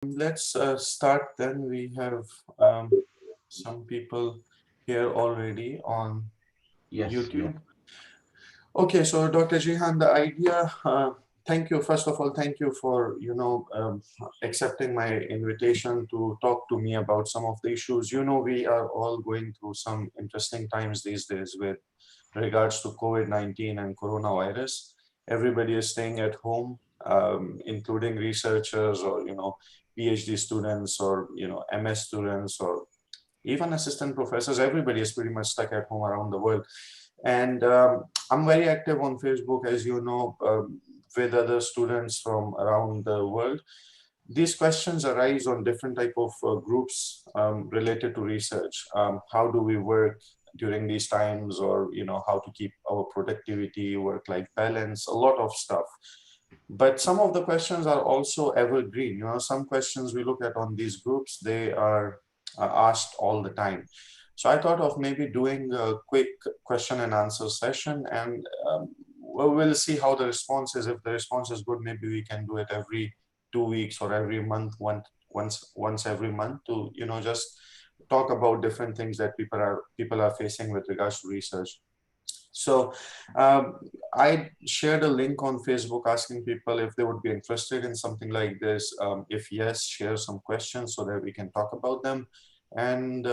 Let's start then. We have some people here already on Yes, yeah. YouTube. Okay, so Dr. Jihan, the idea, thank you. First of all, thank you for, accepting my invitation to talk to me about some of the issues. We are all going through some interesting times these days with regards to COVID-19 and coronavirus. Everybody is staying at home, including researchers or, PhD students or, MS students or even assistant professors. Everybody is pretty much stuck at home around the world. And I'm very active on Facebook, as you know, with other students from around the world. These questions arise on different type of groups related to research. How do we work during these times, or how to keep our productivity, work-life balance, a lot of stuff. But some of the questions are also evergreen. Some questions we look at on these groups, they are asked all the time. So I thought of maybe doing a quick question and answer session, and we'll see how the response is. If the response is good, maybe we can do it every 2 weeks or every month, once every month, to just talk about different things that people are facing with regards to research. So I shared a link on Facebook asking people if they would be interested in something like this. If yes, share some questions so that we can talk about them. And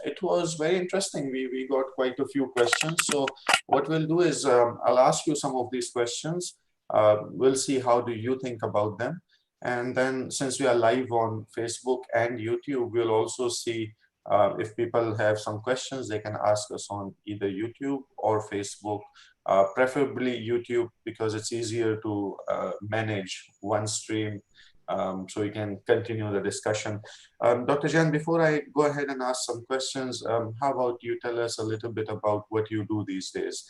it was very interesting. We got quite a few questions. So what we'll do is I'll ask you some of these questions. We'll see how do you think about them. And then since we are live on Facebook and YouTube, we'll also see if people have some questions, they can ask us on either YouTube or Facebook, preferably YouTube, because it's easier to manage one stream, so we can continue the discussion. Dr. Jan, before I go ahead and ask some questions, how about you tell us a little bit about what you do these days?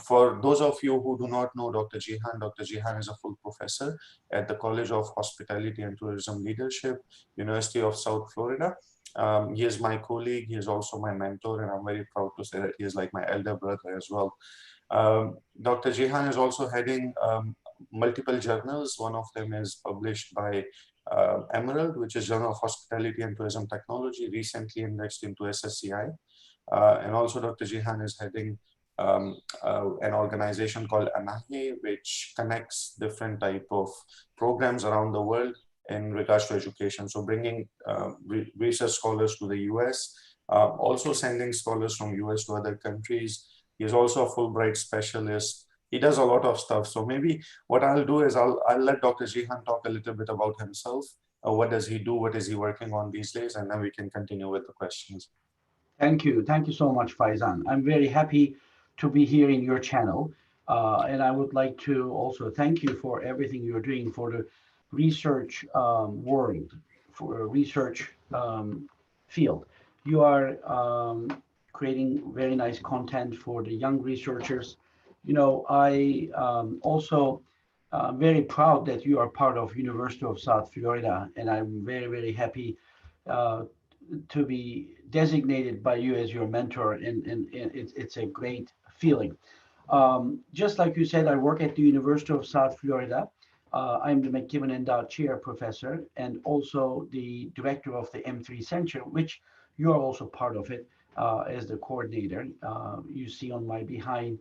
For those of you who do not know Dr. Jihan is a full professor at the College of Hospitality and Tourism Leadership, University of South Florida. He is my colleague. He is also my mentor, and I'm very proud to say that he is like my elder brother as well. Dr. Jihan is also heading multiple journals. One of them is published by Emerald, which is Journal of Hospitality and Tourism Technology, recently indexed into SSCI. And also Dr. Jihan is heading an organization called Anahe, which connects different type of programs around the world in regards to education. So bringing research scholars to the US, also sending scholars from US to other countries. He's also a Fulbright specialist. He does a lot of stuff. So maybe what I'll do is I'll let Dr. Jihan talk a little bit about himself. What does he do? What is he working on these days? And then we can continue with the questions. Thank you. Thank you so much, Faizan. I'm very happy to be here in your channel. And I would like to also thank you for everything you're doing for the research world, for a research field. You are creating very nice content for the young researchers. I also very proud that you are part of University of South Florida, and I'm very, very happy uh, to be designated by you as your mentor, and it's a great feeling. Just like you said, I work at the University of South Florida. I'm the McKibben Endowed Chair Professor and also the director of the M3 Center, which you are also part of it as the coordinator. You see on my behind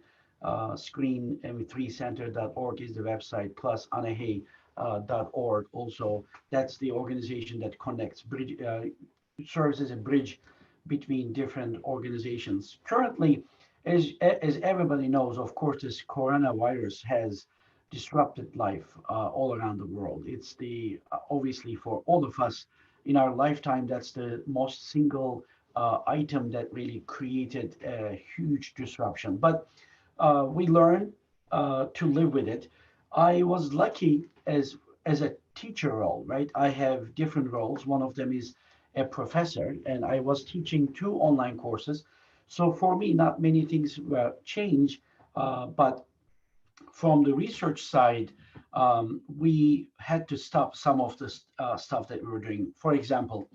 screen, m3center.org is the website, plus anahe.org also. That's the organization that connects, serves as a bridge between different organizations. Currently, as everybody knows, of course, this coronavirus has disrupted life all around the world. It's the obviously for all of us in our lifetime, that's the most single item that really created a huge disruption. But we learn to live with it. I was lucky as a teacher role, right? I have different roles. One of them is a professor, and I was teaching two online courses. So for me, not many things were changed, but from the research side, we had to stop some of the stuff that we were doing. For example,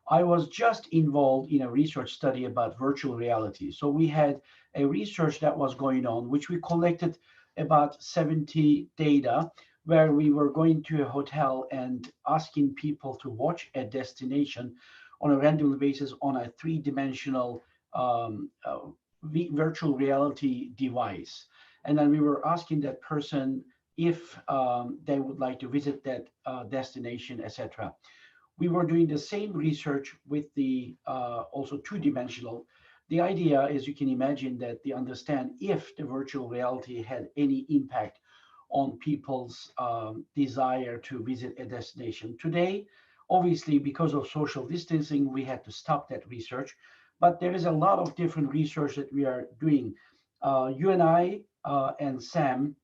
I was just involved in a research study about virtual reality. So we had a research that was going on, which we collected about 70 data, where we were going to a hotel and asking people to watch a destination on a random basis on a three-dimensional um, uh, virtual reality device. And then we were asking that person if they would like to visit that destination, etc. We were doing the same research with the also two-dimensional. The idea, as you can imagine, that they understand if the virtual reality had any impact on people's desire to visit a destination. Today, obviously, because of social distancing, we had to stop that research. But there is a lot of different research that we are doing. You and I and Sam,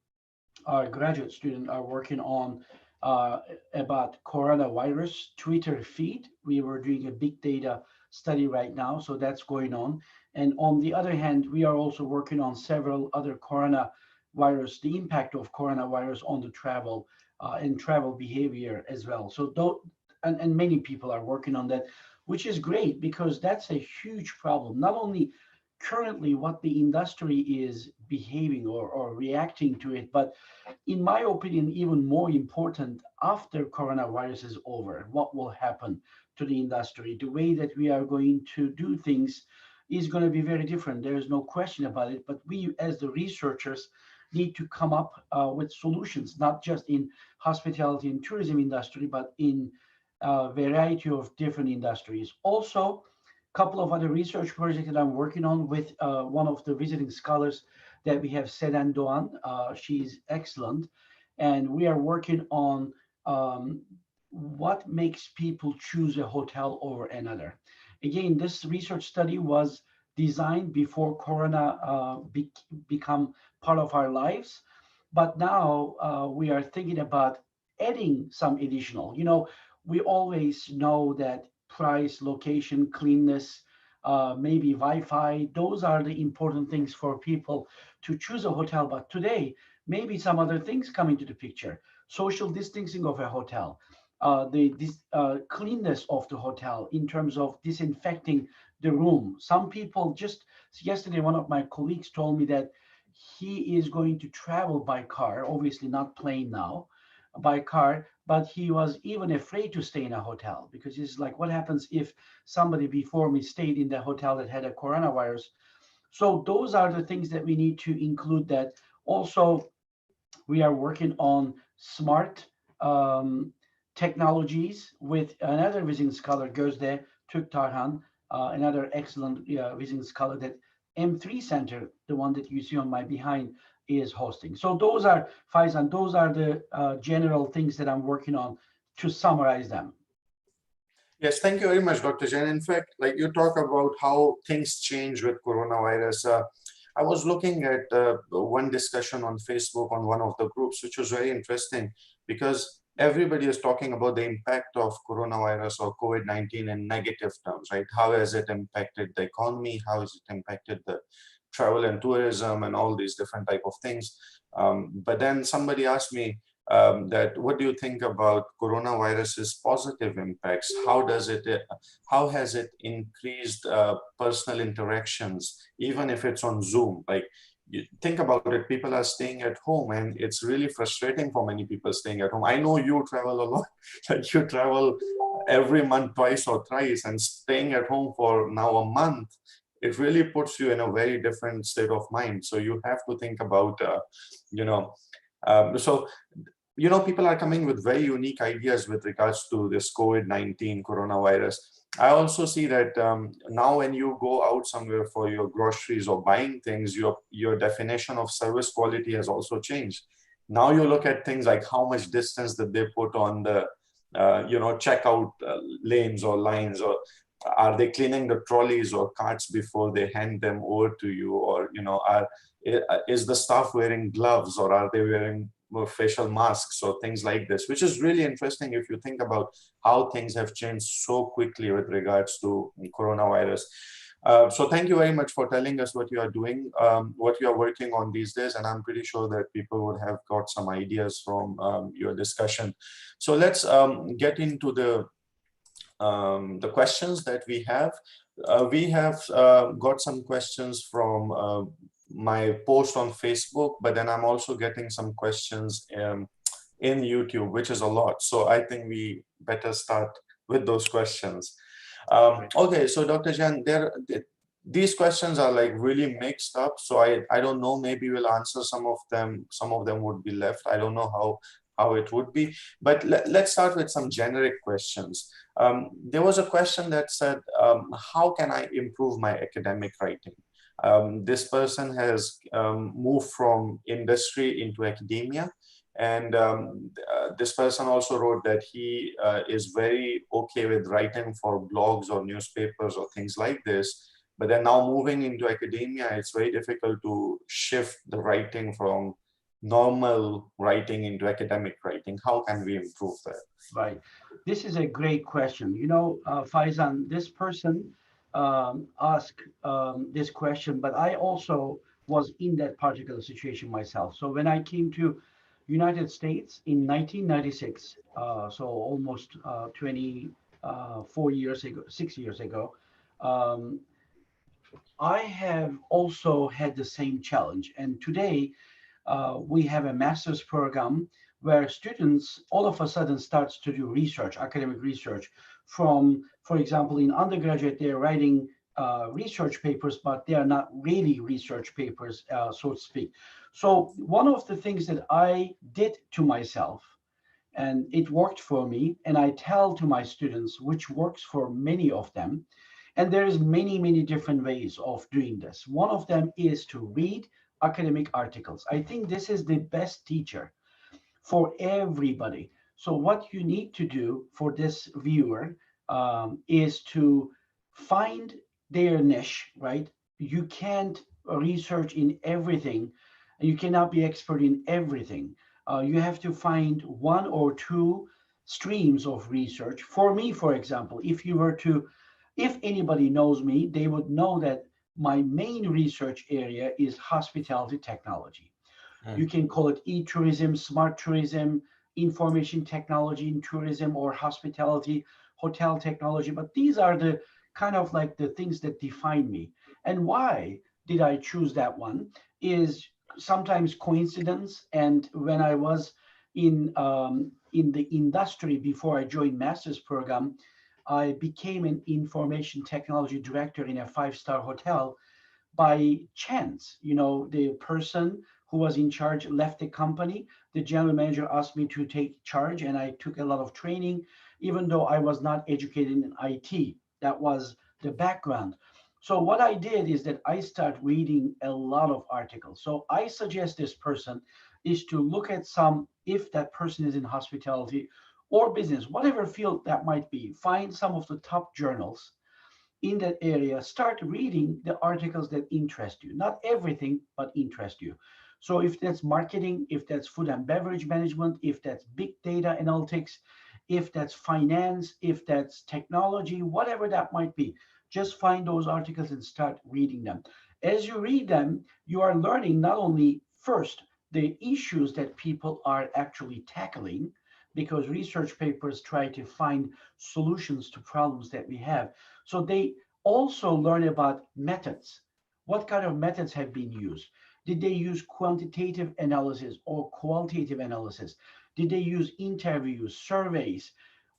our graduate student, are working on uh, about coronavirus Twitter feed. We were doing a big data study right now, so that's going on. And on the other hand, we are also working on several other coronavirus, the impact of coronavirus on the travel and travel behavior as well. So, and many people are working on that, which is great because that's a huge problem. Not only currently what the industry is behaving or reacting to it, but in my opinion, even more important after coronavirus is over, what will happen to the industry? The way that we are going to do things is going to be very different. There is no question about it. But we, as the researchers, need to come up with solutions, not just in hospitality and tourism industry, but in a variety of different industries. Also, a couple of other research projects that I'm working on with one of the visiting scholars that we have, Sedan Doğan. She's excellent. And we are working on what makes people choose a hotel over another. Again, this research study was designed before Corona become part of our lives. But now we are thinking about adding some additional. We always know that price, location, cleanness, maybe Wi-Fi, those are the important things for people to choose a hotel. But today, maybe some other things come into the picture. Social distancing of a hotel, the cleanness of the hotel in terms of disinfecting the room. Some people just yesterday, one of my colleagues told me that he is going to travel by car, obviously not plane now, by car, but he was even afraid to stay in a hotel because he's like, what happens if somebody before me stayed in the hotel that had a coronavirus? So those are the things that we need to include. That also we are working on smart technologies with another visiting scholar, Gözde Türktarhan, another excellent visiting scholar that M3 Center, the one that you see on my behind, is hosting. So those are, Faizan, those are the general things that I'm working on to summarize them. Yes, thank you very much, Dr. Jain. In fact, like you talk about how things change with coronavirus. I was looking at one discussion on Facebook on one of the groups, which was very interesting because everybody is talking about the impact of coronavirus or COVID-19 in negative terms, right? How has it impacted the economy? How has it impacted the travel and tourism and all these different type of things? But then somebody asked me, that what do you think about coronavirus's positive impacts? How has it increased personal interactions, even if it's on Zoom? Like, you think about it, people are staying at home and it's really frustrating for many people staying at home. I know you travel a lot, like you travel every month, twice or thrice, and staying at home for now a month, it really puts you in a very different state of mind. So you have to think about, you know, so, people are coming with very unique ideas with regards to this COVID-19 coronavirus. I also see that now when you go out somewhere for your groceries or buying things, your definition of service quality has also changed. Now you look at things like how much distance that they put on the, checkout lanes or lines, or are they cleaning the trolleys or carts before they hand them over to you, or is the staff wearing gloves, or are they wearing facial masks or things like this, which is really interesting if you think about how things have changed so quickly with regards to coronavirus. So thank you very much for telling us what you are doing, what you are working on these days, and I'm pretty sure that people would have got some ideas from your discussion. So let's get into the questions that we have. We have got some questions from my post on Facebook, but then I'm also getting some questions in YouTube, which is a lot. So I think we better start with those questions. Okay, so Dr. Jan, these questions are like really mixed up. So I don't know, maybe we'll answer some of them. Some of them would be left. I don't know how it would be, but let's start with some generic questions. There was a question that said, how can I improve my academic writing? This person has moved from industry into academia. And this person also wrote that he is very okay with writing for blogs or newspapers or things like this. But then now moving into academia, it's very difficult to shift the writing from normal writing into academic writing. How can we improve that? Right. This is a great question. Faizan, this person asked this question, but I also was in that particular situation myself. So when I came to United States in 1996, so almost 24 years ago, 6 years ago, um, I have also had the same challenge. And today we have a master's program where students all of a sudden starts to do research, academic research from, for example, in undergraduate, they're writing research papers, but they are not really research papers, so to speak. So one of the things that I did to myself, and it worked for me, and I tell to my students, which works for many of them, and there's many different ways of doing this. One of them is to read academic articles. I think this is the best teacher for everybody. So what you need to do for this viewer is to find their niche, right? You can't research in everything. You cannot be expert in everything. You have to find one or two streams of research. For me, for example, if anybody knows me, they would know that my main research area is hospitality technology. You can call it e-tourism, smart tourism, information technology in tourism, or hospitality, hotel technology. But these are the kind of like the things that define me. And why did I choose that one is sometimes coincidence. And when I was in the industry before I joined master's program, I became an information technology director in a five-star hotel by chance. The person who was in charge left the company. The general manager asked me to take charge, and I took a lot of training, even though I was not educated in IT. That was the background. So what I did is that I start reading a lot of articles. So I suggest this person is to look at some, if that person is in hospitality or business, whatever field that might be, find some of the top journals in that area, start reading the articles that interest you. Not everything, but interest you. So if that's marketing, if that's food and beverage management, if that's big data analytics, if that's finance, if that's technology, whatever that might be, just find those articles and start reading them. As you read them, you are learning not only first the issues that people are actually tackling, because research papers try to find solutions to problems that we have. So they also learn about methods. What kind of methods have been used? Did they use quantitative analysis or qualitative analysis? Did they use interviews, surveys,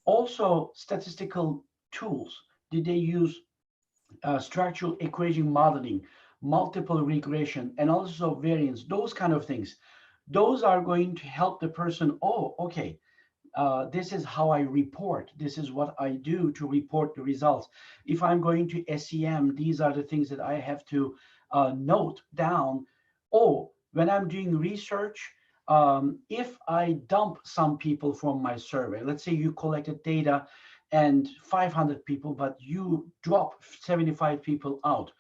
also statistical tools? Did they use structural equation modeling, multiple regression, and also variance, those kind of things? Those are going to help the person, oh, okay, this is how I report. This is what I do to report the results. If I'm going to SEM, these are the things that I have to note down. Or when I'm doing research, if I dump some people from my survey, let's say you collected data and 500 people, but you drop 75 people out,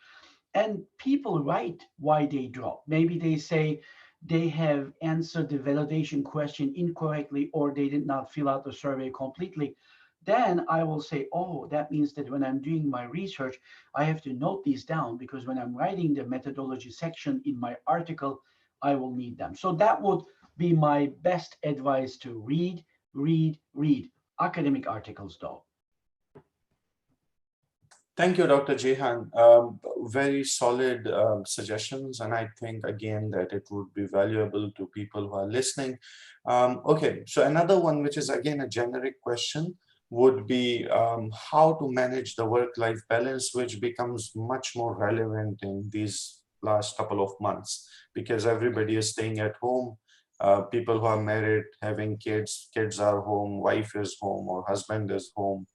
and people write why they drop. Maybe they say they have answered the validation question incorrectly, or they did not fill out the survey completely. Then I will say, oh, that means that when I'm doing my research, I have to note these down, because when I'm writing the methodology section in my article, I will need them. So that would be my best advice: to read, read, read academic articles though. Thank you, Dr. Jehan. Very solid suggestions, and I think again that it would be valuable to people who are listening. Okay, so another one, which is again a generic question, would be how to manage the work-life balance, which becomes much more relevant in these last couple of months because everybody is staying at home. People who are married, having kids, kids are home, wife is home, or husband is home,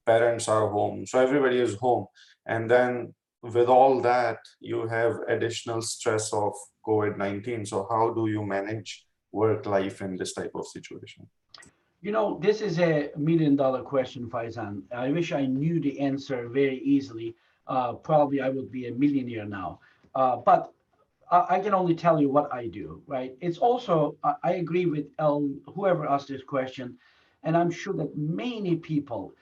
parents are home, so everybody is home. And then with all that, you have additional stress of COVID-19. So how do you manage work life in this type of situation? You know, this is a $1 million question, Faizan. I wish I knew the answer very easily. Probably I would be a millionaire now. But I can only tell you what I do, right? It's also, I agree with whoever asked this question, and I'm sure that many people,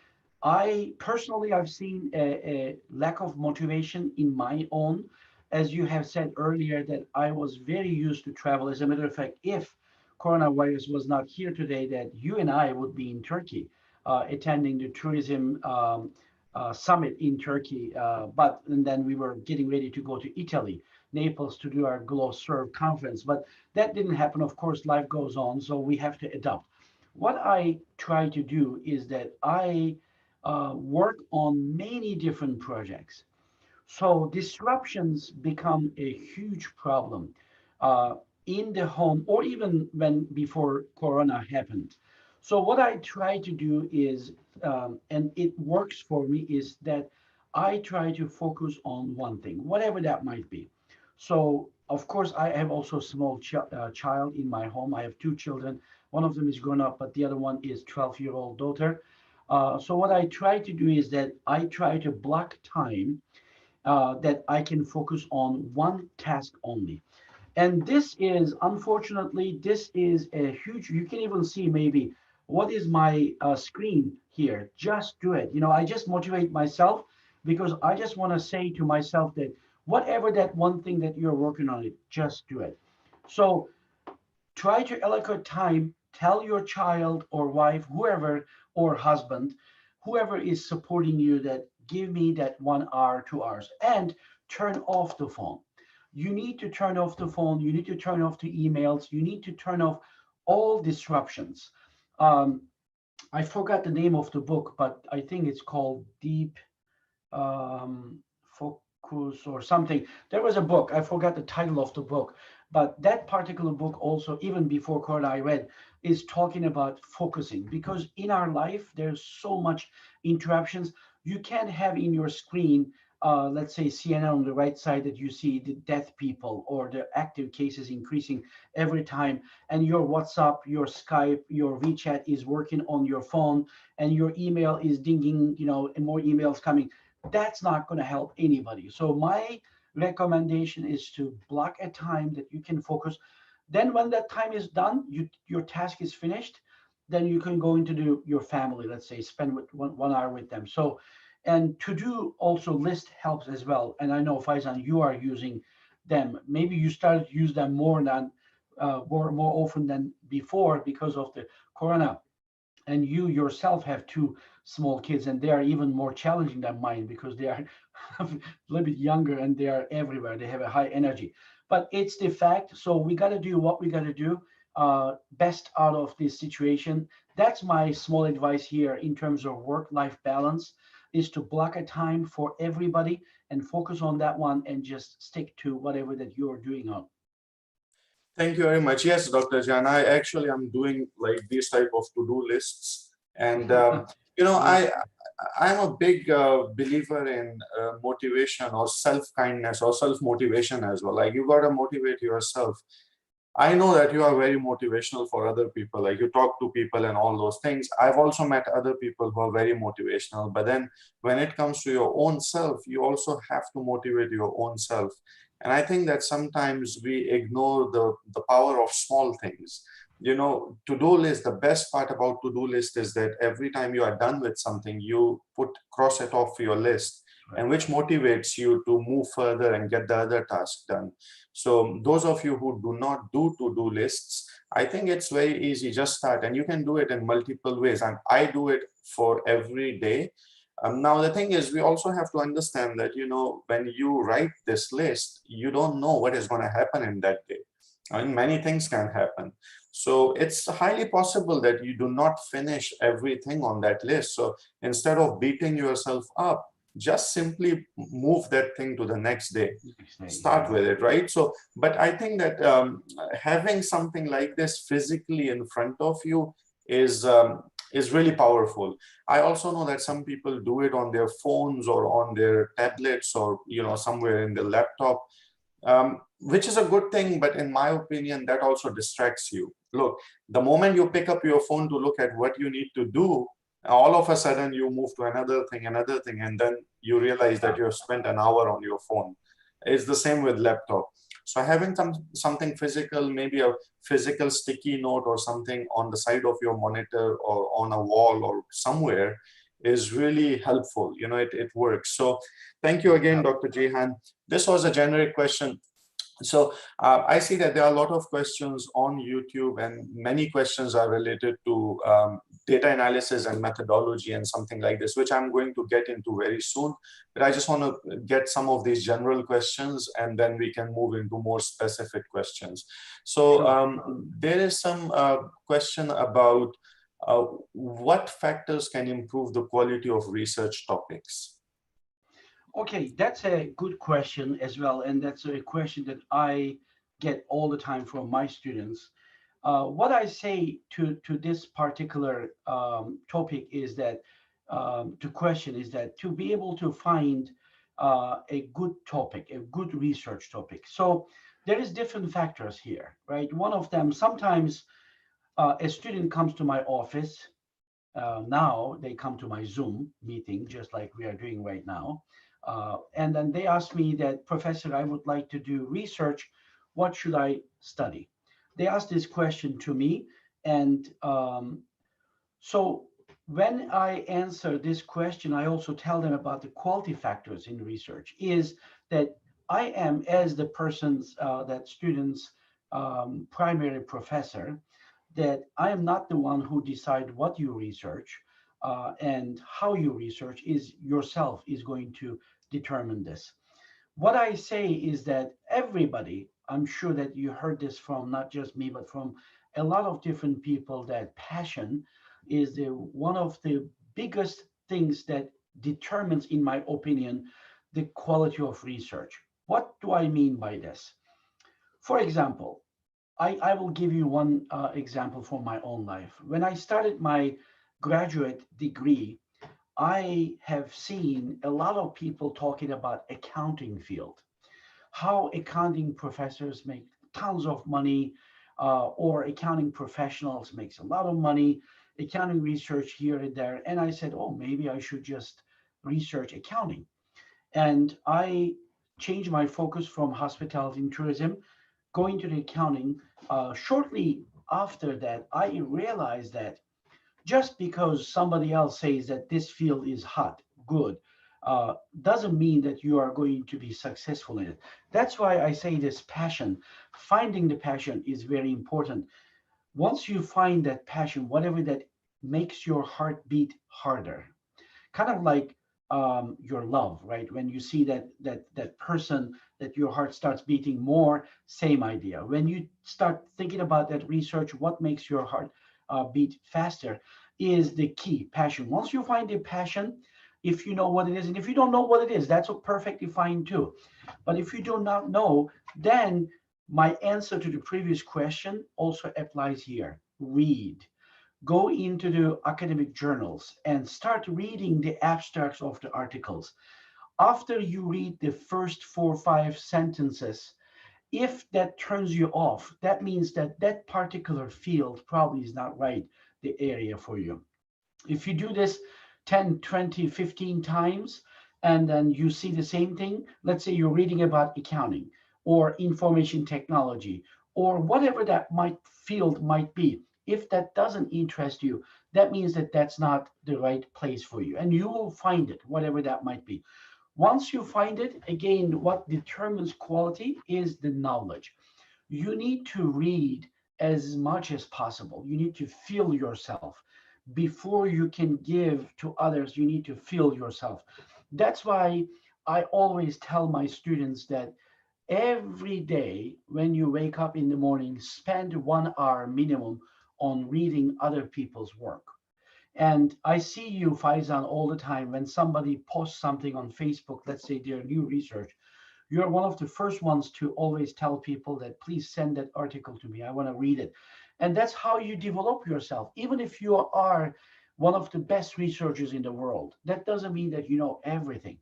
I personally, I've seen a lack of motivation in my own. As you have said earlier, that I was very used to travel. As a matter of fact, if coronavirus was not here today, that you and I would be in Turkey, attending the tourism summit in Turkey. But and then we were getting ready to go to Italy, Naples, to do our Glow Serve conference. But that didn't happen. Of course, life goes on, so we have to adapt. What I try to do is that I work on many different projects. So disruptions become a huge problem uh, in the home or even when before Corona happened. So what I try to do is, and it works for me, is that I try to focus on one thing, whatever that might be. So of course I have also a small child in my home. I have two children. One of them is grown up, but the other one is 12-year-old daughter. So what I try to do is that I try to block time that I can focus on one task only. And this is, unfortunately, this is a huge, you can even see maybe what is my screen here. Just do it. You know, I just motivate myself because I just want to say to myself that whatever that one thing that you're working on it, just do it. So try to allocate time, tell your child or wife, whoever, or husband, whoever is supporting you, that give me that 1 hour, 2 hours, and turn off the phone. You need to turn off the phone. You need to turn off the emails. You need to turn off all disruptions. Um, I forgot the name of the book, but I think it's called Deep Focus or something. There was a book, I forgot the title of the book, but that particular book also, even before Corona, I read, is talking about focusing because in our life, there's so much interruptions. You can't have in your screen, let's say CNN on the right side that you see the death people or the active cases increasing every time, and your WhatsApp, your Skype, your WeChat is working on your phone, and your email is dinging, you know, and more emails coming. That's not going to help anybody. So my recommendation is to block a time that you can focus. Then when that time is done, your task is finished, then you can go into your family, let's say, spend with 1 hour with them. So, and to do also list helps as well. And I know, Faizan, you are using them. Maybe you started to use them more often than before because of the corona, and you yourself have two small kids, and they are even more challenging than mine because they are a little bit younger and they are everywhere. They have a high energy, but it's the fact. So we got to do what we got to do best out of this situation. That's my small advice here in terms of work-life balance, is to block a time for everybody and focus on that one and just stick to whatever that you're doing on. Thank you very much. Yes, Dr. Jan, I actually am doing like these type of to-do lists. And, you know, Great. I'm a big believer in motivation or self-kindness or self-motivation as well. Like you got to motivate yourself. I know that you are very motivational for other people, like you talk to people and all those things. I've also met other people who are very motivational, but then when it comes to your own self, you also have to motivate your own self. And I think that sometimes we ignore the power of small things. You know, to-do list, the best part about to-do list is that every time you are done with something, you cross it off your list, Right. and which motivates you to move further and get the other task done. So those of you who do not do to-do lists, I think it's very easy. Just start, and you can do it in multiple ways. And I do it for every day. Now, the thing is, we also have to understand that, when you write this list, you don't know what is going to happen in that day. I mean, many things can happen. So it's highly possible that you do not finish everything on that list. So instead of beating yourself up, just simply move that thing to the next day. Start Yeah. with it, right? So, but I think that having something like this physically in front of you is is really powerful. I also know that some people do it on their phones or on their tablets or somewhere in the laptop, which is a good thing, but in my opinion, that also distracts you. Look, the moment you pick up your phone to look at what you need to do, all of a sudden you move to another thing, and then you realize that you have spent an hour on your phone. It's the same with laptop. So having something physical, maybe a physical sticky note or something on the side of your monitor or on a wall or somewhere is really helpful. It works. So thank you again, Yeah. Dr. Jehan. This was a generic question. So I see that there are a lot of questions on YouTube, and many questions are related to data analysis and methodology and something like this, which I'm going to get into very soon. But I just want to get some of these general questions, and then we can move into more specific questions. So Sure. there is some question about what factors can improve the quality of research topics. Okay, that's a good question as well, and that's a question that I get all the time from my students. What I say to this particular topic is that to question is that to be able to find a good topic, a good research topic. So there is different factors here, right? One of them, sometimes a student comes to my office. Now they come to my Zoom meeting, just like we are doing right now. And then they ask me that, Professor, I would like to do research. What should I study? They ask this question to me. And so when I answer this question, I also tell them about the quality factors in research is that I am, as the person's, that student's primary professor, that I am not the one who decide what you research and how you research is yourself is going to determine this. What I say is that everybody, I'm sure that you heard this from not just me, but from a lot of different people, that passion is the one of the biggest things that determines, in my opinion, the quality of research. What do I mean by this? For example, I will give you one example from my own life. When I started my graduate degree, I have seen a lot of people talking about accounting field, how accounting professors make tons of money, or accounting professionals makes a lot of money, accounting research here and there. And I said, oh, maybe I should just research accounting. And I changed my focus from hospitality and tourism, going to the accounting. Shortly after that, I realized that just because somebody else says that this field is hot, good, doesn't mean that you are going to be successful in it. That's why I say this passion, finding the passion is very important. Once you find that passion, whatever that makes your heart beat harder, kind of like your love, right? When you see that person, that your heart starts beating more. Same idea. When you start thinking about that research, what makes your heart beat faster is the key passion. Once you find the passion, if you know what it is, and if you don't know what it is, that's perfectly fine too. But if you do not know, then my answer to the previous question also applies here. Read, go into the academic journals and start reading the abstracts of the articles. After you read the first 4 or 5 sentences, if that turns you off, that means that that particular field probably is not right, the area for you. If you do this 10, 20, 15 times, and then you see the same thing, let's say you're reading about accounting or information technology or whatever that might field might be. If that doesn't interest you, that means that that's not the right place for you. And you will find it, whatever that might be. Once you find it, again, what determines quality is the knowledge. You need to read as much as possible. You need to feel yourself. before you can give to others, you need to fill yourself. That's why I always tell my students that every day when you wake up in the morning, spend 1 hour minimum on reading other people's work. And I see you, Faizan, all the time when somebody posts something on Facebook, let's say their new research, you're one of the first ones to always tell people that please send that article to me. I want to read it. And that's how you develop yourself. Even if you are one of the best researchers in the world, that doesn't mean that you know everything.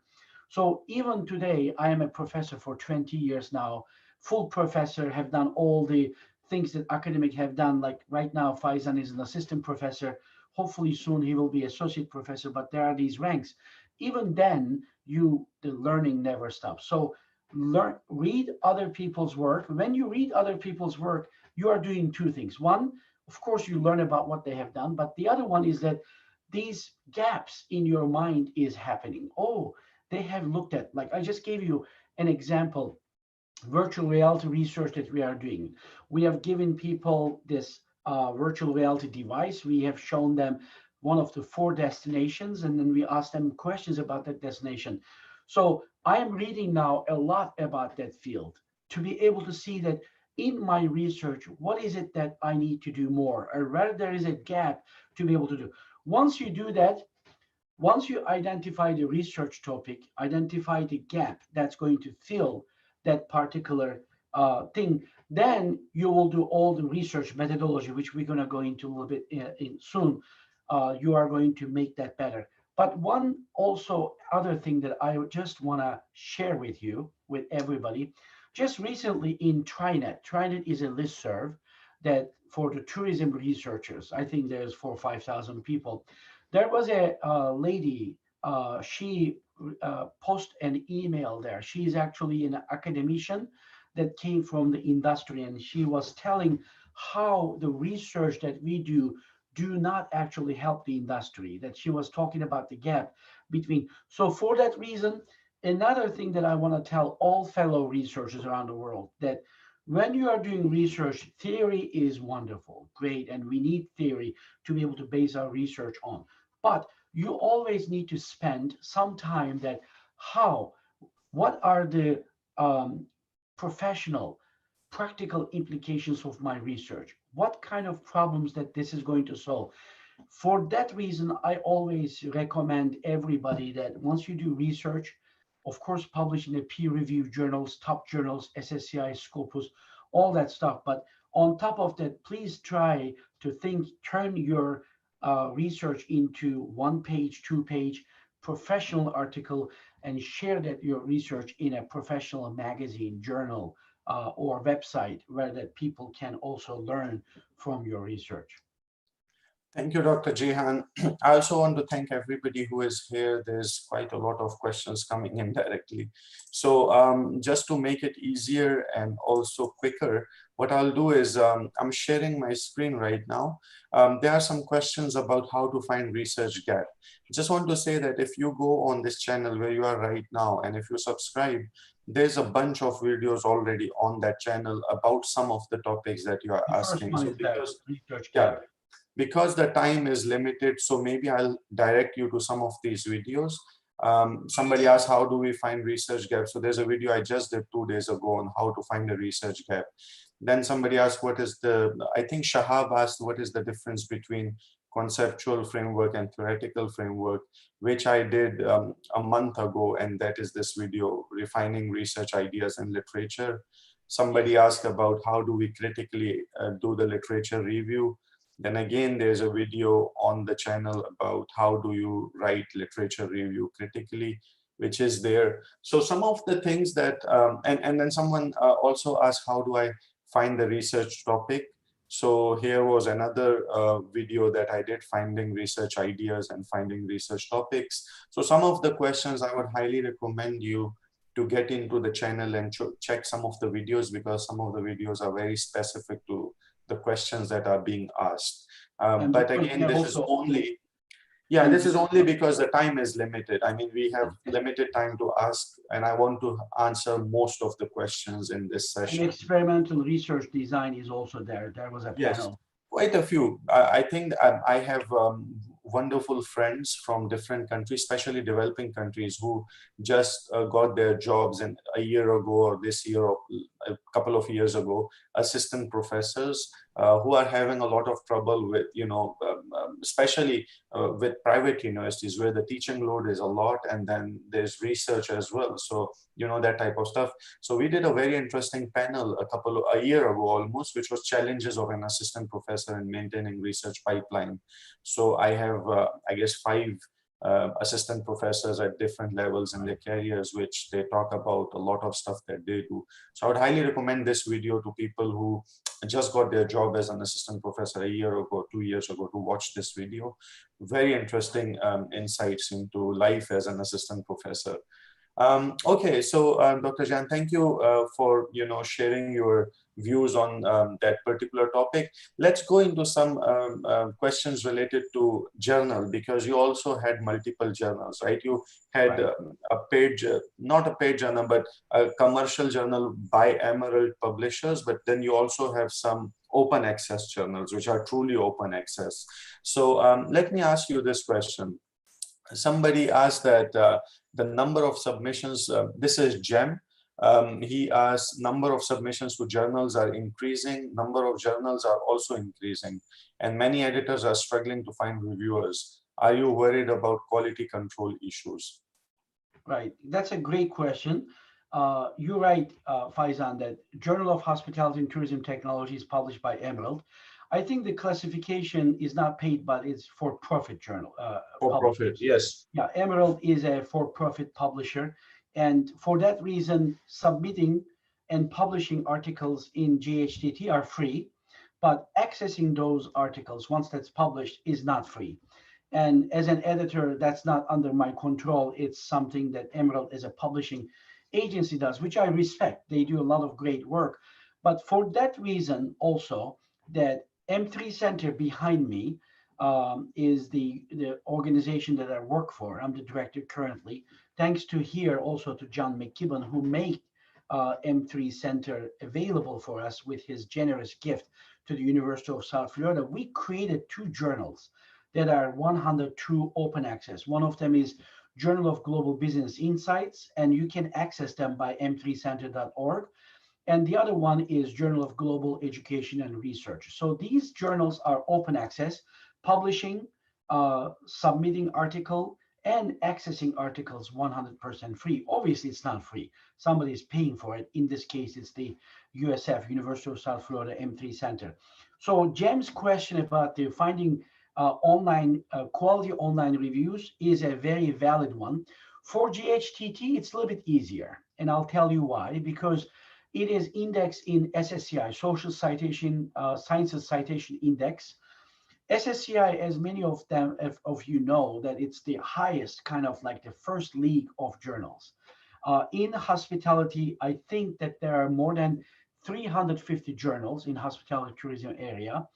So even today, I am a professor for 20 years now, full professor, have done all the things that academic have done. Like right now, Faizan is an assistant professor. Hopefully soon he will be associate professor, but there are these ranks. Even then, the learning never stops. So read other people's work. When you read other people's work, you are doing two things. One, of course, you learn about what they have done, but the other one is that these gaps in your mind is happening. Oh, they have looked at, like I just gave you an example, virtual reality research that we are doing. We have given people this virtual reality device. We have shown them one of the four destinations, and then we ask them questions about that destination. So I am reading now a lot about that field to be able to see that in my research, what is it that I need to do more, or rather there is a gap to be able to do. Once you do that, once you identify the research topic, identify the gap that's going to fill that particular thing, then you will do all the research methodology, which we're going to go into a little bit in soon. You are going to make that better. But one also other thing that I just want to share with you, with everybody, just recently in TriNet is a listserv that for the tourism researchers, I think there's 4 or 5,000 people. There was a lady, she posted an email there. She is actually an academician that came from the industry, and she was telling how the research that we do not actually help the industry, that she was talking about the gap between. So for that reason, another thing that I want to tell all fellow researchers around the world, that when you are doing research, theory is wonderful, great, and we need theory to be able to base our research on. But you always need to spend some time that how, what are the professional, practical implications of my research? What kind of problems that this is going to solve? For that reason, I always recommend everybody that once you do research, of course, publish in the peer-reviewed journals, top journals, SSCI, Scopus, all that stuff. But on top of that, please try to turn your research into 1 page, 2 page professional article, and share that your research in a professional magazine, journal, or website where that people can also learn from your research. Thank you, Dr. Jihan. I also want to thank everybody who is here. There's quite a lot of questions coming in directly. So just to make it easier and also quicker, what I'll do is I'm sharing my screen right now. There are some questions about how to find research gap. Just want to say that if you go on this channel where you are right now, and if you subscribe, there's a bunch of videos already on that channel about some of the topics that you are The first asking. one So is that research yeah, gap. because the time is limited, so maybe I'll direct you to some of these videos. Somebody asked, how do we find research gaps? So there's a video I just did 2 days ago on how to find a research gap. Then somebody asked, I think Shahab asked, what is the difference between conceptual framework and theoretical framework, which I did a month ago, and that is this video, refining research ideas and literature. Somebody asked about how do we critically do the literature review. Then again, there's a video on the channel about how do you write literature review critically, which is there. So some of the things that, and then someone also asked, how do I find the research topic? So here was another video that I did, finding research ideas and finding research topics. So some of the questions I would highly recommend you to get into the channel and check some of the videos, because some of the videos are very specific to the questions that are being asked. But again, this is only, yeah, this is only because the time is limited. I mean, we have limited time to ask, and I want to answer most of the questions in this session. And experimental research design is also there. There was a Yes. panel. Quite a few. I think I have wonderful friends from different countries, especially developing countries, who just got their jobs in a year ago or this year or a couple of years ago, assistant professors who are having a lot of trouble with, especially with private universities where the teaching load is a lot and then there's research as well. So, that type of stuff. So we did a very interesting panel a year ago almost, which was challenges of an assistant professor in maintaining research pipeline. So I have, I guess, five assistant professors at different levels in their careers, which they talk about a lot of stuff that they do. So I would highly recommend this video to people who just got their job as an assistant professor a year ago, 2 years ago, to watch this video. Very interesting insights into life as an assistant professor. Okay, so Dr. Jan, thank you for sharing your views on that particular topic. Let's go into some questions related to journal, because you also had multiple journals, right? You had Right. a paid, not a paid journal, but a commercial journal by Emerald Publishers, but then you also have some open access journals, which are truly open access. So let me ask you this question. Somebody asked that the number of submissions, this is Jem, he asked, number of submissions to journals are increasing, number of journals are also increasing, and many editors are struggling to find reviewers. Are you worried about quality control issues? Right. That's a great question. You're right, Faizan, that Journal of Hospitality and Tourism Technology is published by Emerald. I think the classification is not paid, but it's for-profit journal For profit, publishers. yes. Yeah, Emerald is a for-profit publisher, and for that reason, submitting and publishing articles in JHTT are free, but accessing those articles once that's published is not free. And as an editor, that's not under my control. It's something that Emerald as a publishing agency does, which I respect. They do a lot of great work. But for that reason also, that M3 Center behind me is the organization that I work for. I'm the director currently. Thanks to here also to John McKibben, who made M3 Center available for us with his generous gift to the University of South Florida. We created two journals that are 100 true open access. One of them is Journal of Global Business Insights, and you can access them by m3center.org. And the other one is Journal of Global Education and Research. So these journals are open access, publishing, submitting article, and accessing articles 100% free. Obviously, it's not free. Somebody is paying for it. In this case, it's the USF, University of South Florida M3 Center. So Jem's question about the finding quality online reviews is a very valid one. For GHTT, it's a little bit easier, and I'll tell you why. Because it is indexed in SSCI, Social Citation Sciences Citation Index. SSCI, as many of you know, that it's the highest, kind of like the first league of journals. In hospitality, I think that there are more than 350 journals in hospitality tourism area,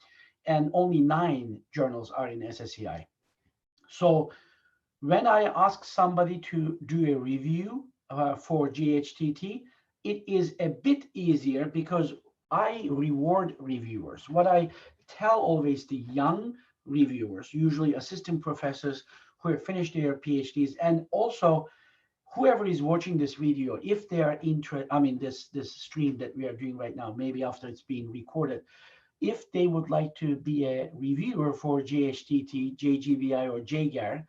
and only 9 journals are in SSCI. So when I ask somebody to do a review for GHTT, it is a bit easier because I reward reviewers. What I tell always the young reviewers, usually assistant professors who have finished their PhDs, and also whoever is watching this video, if they are interested, I mean, this stream that we are doing right now, maybe after it's being recorded, if they would like to be a reviewer for JHTT, JGVI, or JGAR,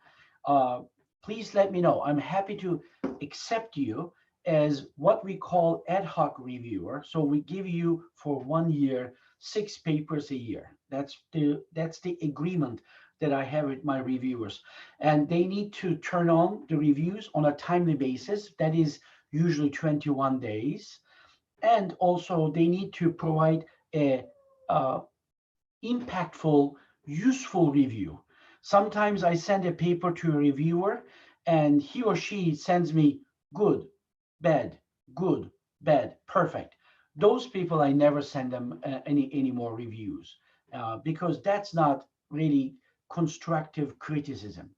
please let me know. I'm happy to accept you as what we call ad hoc reviewer. So we give you for 1 year 6 papers a year. That's the agreement that I have with my reviewers, and they need to turn on the reviews on a timely basis. That is usually 21 days, and also they need to provide a impactful, useful review. Sometimes I send a paper to a reviewer and he or she sends me good, bad, good, bad, perfect. Those people, I never send them any more reviews because that's not really constructive criticism.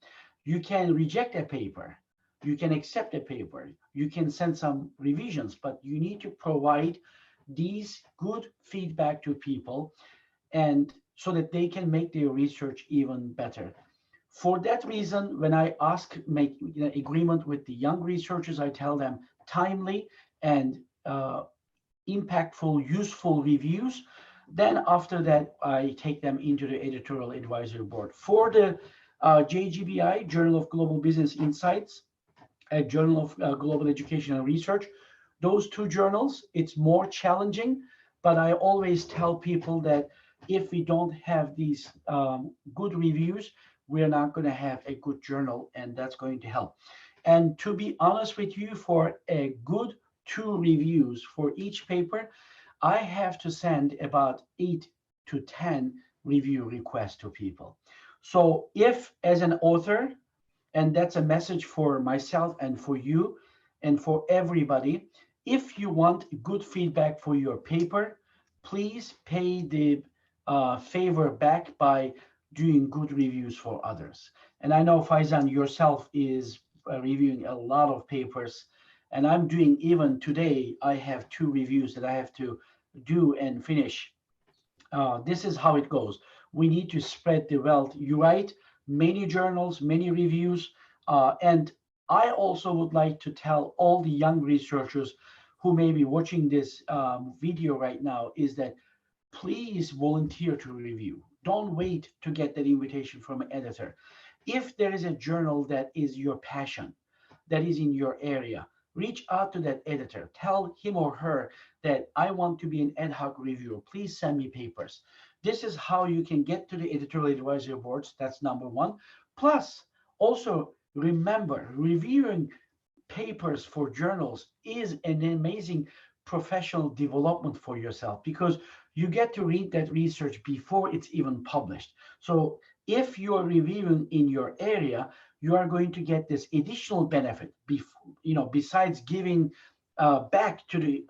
You can reject a paper, you can accept a paper, you can send some revisions, but you need to provide these good feedback to people. And so that they can make their research even better. For that reason, when I make agreement with the young researchers, I tell them timely and impactful, useful reviews. Then after that, I take them into the editorial advisory board. For the JGBI, Journal of Global Business Insights, a Journal of Global Education and Research, those two journals, it's more challenging, but I always tell people that if we don't have these good reviews, we're not going to have a good journal, and that's going to help. And to be honest with you, for a good two reviews for each paper, I have to send about 8 to 10 review requests to people. So if as an author, and that's a message for myself and for you and for everybody, if you want good feedback for your paper, please pay the favor back by doing good reviews for others. And I know Faizan yourself is reviewing a lot of papers, and I'm doing, even today I have 2 reviews that I have to do and finish. This is how it goes. We need to spread the wealth. You write many journals, many reviews, and I also would like to tell all the young researchers who may be watching this video right now is that please volunteer to review. Don't wait to get that invitation from an editor. If there is a journal that is your passion, that is in your area, reach out to that editor. Tell him or her that I want to be an ad hoc reviewer. Please send me papers. This is how you can get to the editorial advisory boards. That's number one. Plus, also remember, reviewing papers for journals is an amazing professional development for yourself, because you get to read that research before it's even published. So if you are reviewing in your area, you are going to get this additional benefit, besides giving back to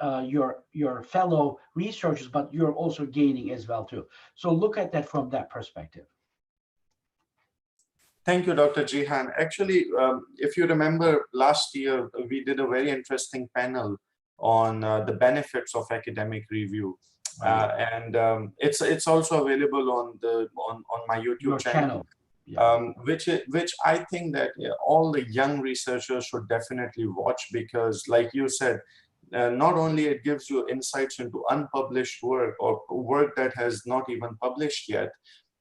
your fellow researchers, but you're also gaining as well too. So look at that from that perspective. Thank you, Dr. Jihan. Actually, if you remember last year, we did a very interesting panel on the benefits of academic review. And it's also available on my YouTube channel. Yeah. Which I think that all the young researchers should definitely watch, because like you said, not only it gives you insights into unpublished work or work that has not even published yet,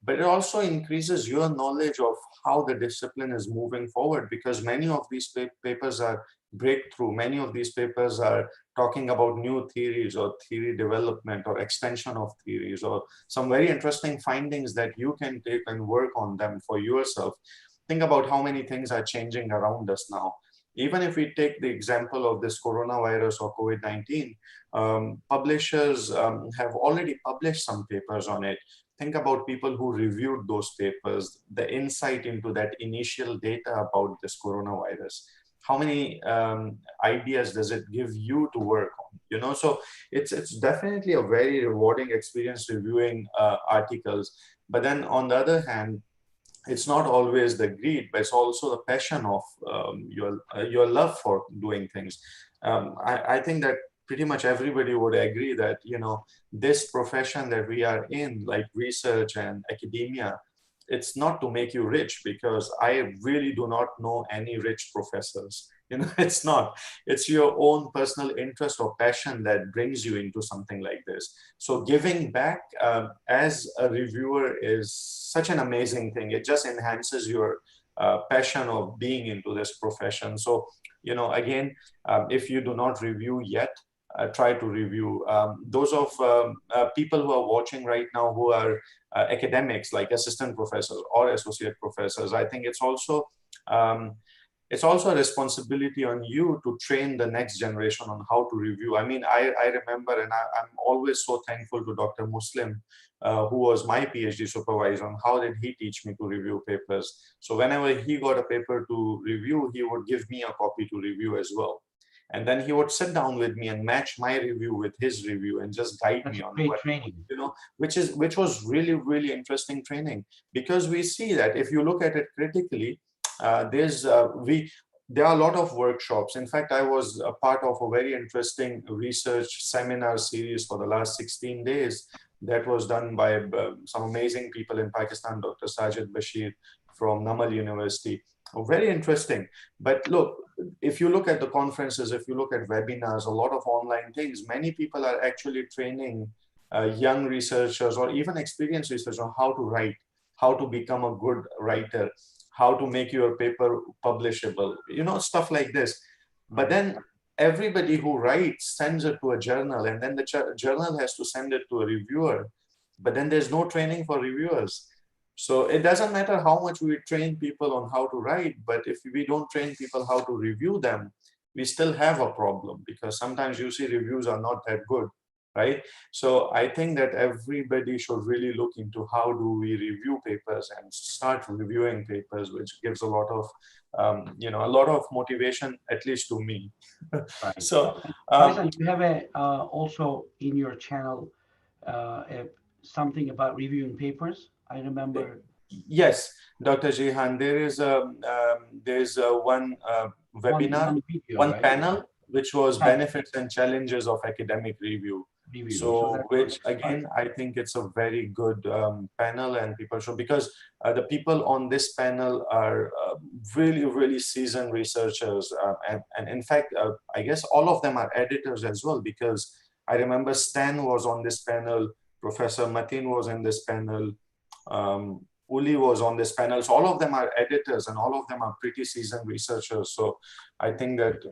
but it also increases your knowledge of how the discipline is moving forward, because many of these papers are breakthrough. Many of these papers are talking about new theories or theory development or extension of theories or some very interesting findings that you can take and work on them for yourself. Think about how many things are changing around us now. Even if we take the example of this coronavirus or COVID-19, publishers have already published some papers on it. Think about people who reviewed those papers, the insight into that initial data about this coronavirus. How many ideas does it give you to work on? So it's definitely a very rewarding experience reviewing articles. But then on the other hand, it's not always the greed, but it's also the passion of your love for doing things. I think that pretty much everybody would agree that, this profession that we are in, like research and academia, it's not to make you rich, because I really do not know any rich professors. It's not. It's your own personal interest or passion that brings you into something like this. So giving back as a reviewer is such an amazing thing. It just enhances your passion of being into this profession. So, again, if you do not review yet, try to review. Those of people who are watching right now who are academics, like assistant professors or associate professors, I think it's also a responsibility on you to train the next generation on how to review. I mean, I remember, and I'm always so thankful to Dr. Muslim, who was my PhD supervisor, on how did he teach me to review papers. So whenever he got a paper to review, he would give me a copy to review as well. And then he would sit down with me and match my review with his review and just guide me on what training, which was really, really interesting training, because we see that if you look at it critically, there are a lot of workshops. In fact, I was a part of a very interesting research seminar series for the last 16 days that was done by some amazing people in Pakistan, Dr. Sajid Bashir from Namal University. Very interesting. But look, if you look at the conferences, if you look at webinars, a lot of online things, many people are actually training young researchers or even experienced researchers on how to write, how to become a good writer, how to make your paper publishable, stuff like this. But then everybody who writes sends it to a journal, and then the journal has to send it to a reviewer. But then there's no training for reviewers. So it doesn't matter how much we train people on how to write, but if we don't train people how to review them, we still have a problem, because sometimes you see reviews are not that good, right? So I think that everybody should really look into how do we review papers and start reviewing papers, which gives a lot of, a lot of motivation, at least to me. Right. So Faisal, you have also in your channel something about reviewing papers. I remember yes, Dr. Jihan, there's one webinar, one video, one right? panel, which was Panel benefits and challenges of academic review. review. So So, that's which great. again, I think it's a very good panel, and people should, because the people on this panel are really, really seasoned researchers. And in fact, I guess all of them are editors as well, because I remember Stan was on this panel, Professor Matin was in this panel, Uli was on this panel. So all of them are editors, and all of them are pretty seasoned researchers. So I think that,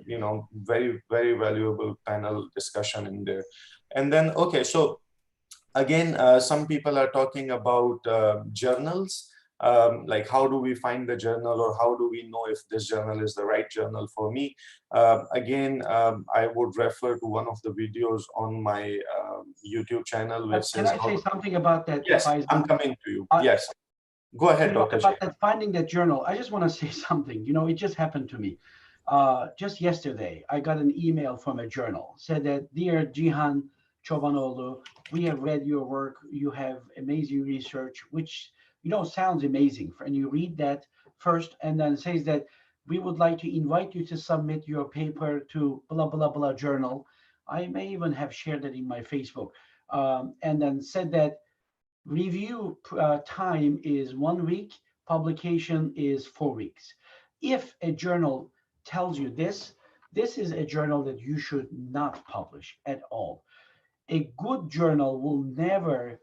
very, very valuable panel discussion in there. And then, okay, so again, some people are talking about journals, like how do we find the journal, or how do we know if this journal is the right journal for me? Again, I would refer to one of the videos on my YouTube channel, which Can says, I say something about that, yes, I'm Faisal? coming to you. Uh, Yes, go ahead, Dr. J. about that finding that journal, I just want to say something. It just happened to me. Just yesterday, I got an email from a journal, said that, dear Cihan Cobanoglu, we have read your work. You have amazing research, which, sounds amazing. And you read that first, and then says that we would like to invite you to submit your paper to blah, blah, blah journal. I may even have shared it in my Facebook. And then said that review time is 1 week, publication is 4 weeks. If a journal tells you this is a journal that you should not publish at all. A good journal will never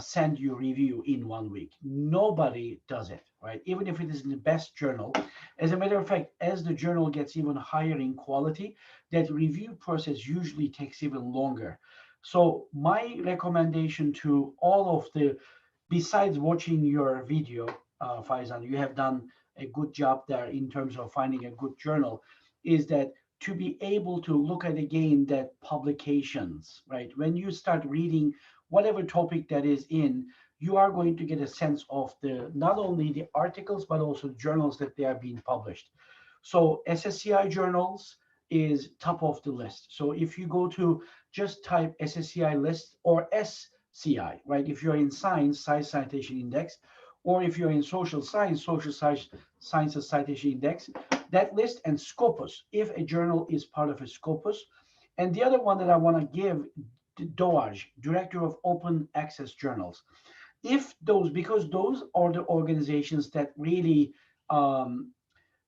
send you review in 1 week. Nobody does it, right? Even if it is the best journal. As a matter of fact, as the journal gets even higher in quality, that review process usually takes even longer. So my recommendation to all of besides watching your video, Faizan, you have done a good job there in terms of finding a good journal, is that to be able to look at again that publications, right? When you start reading whatever topic that is in, you are going to get a sense of the not only the articles but also journals that they are being published. So SSCI journals is top of the list. So if you go to just type SSCI list or SCI, right? If you're in science, Science Citation Index, or if you're in social science, Social Sciences Citation Index, that list, and Scopus, if a journal is part of a Scopus. And the other one that I want to give, DOAJ, Director of Open Access Journals. If those, because those are the organizations that really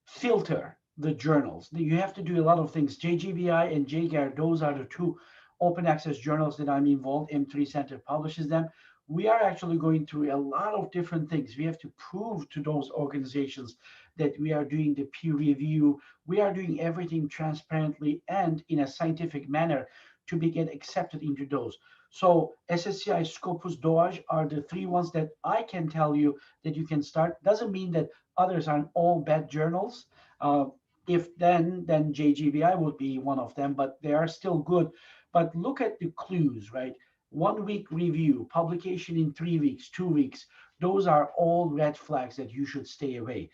filter the journals. You have to do a lot of things. JGBI and JGAR, those are the two open access journals that I'm involved. M3 Center publishes them. We are actually going through a lot of different things. We have to prove to those organizations that we are doing the peer review. We are doing everything transparently and in a scientific manner to get accepted into those. So SSCI, Scopus, DOAJ are the three ones that I can tell you that you can start. Doesn't mean that others are all bad journals. If then JGBI would be one of them, but they are still good. But look at the clues, right? 1 week review, publication in 3 weeks, 2 weeks. Those are all red flags that you should stay away.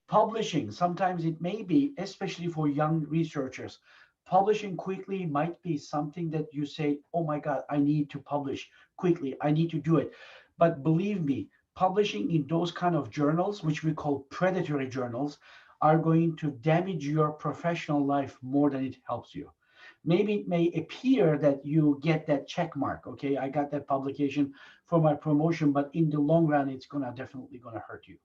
Publishing, sometimes it may be, especially for young researchers, publishing quickly might be something that you say, oh my God, I need to publish quickly. I need to do it. But believe me, publishing in those kind of journals, which we call predatory journals, are going to damage your professional life more than it helps you. Maybe it may appear that you get that check mark. Okay, I got that publication for my promotion, but in the long run, it's definitely gonna hurt you.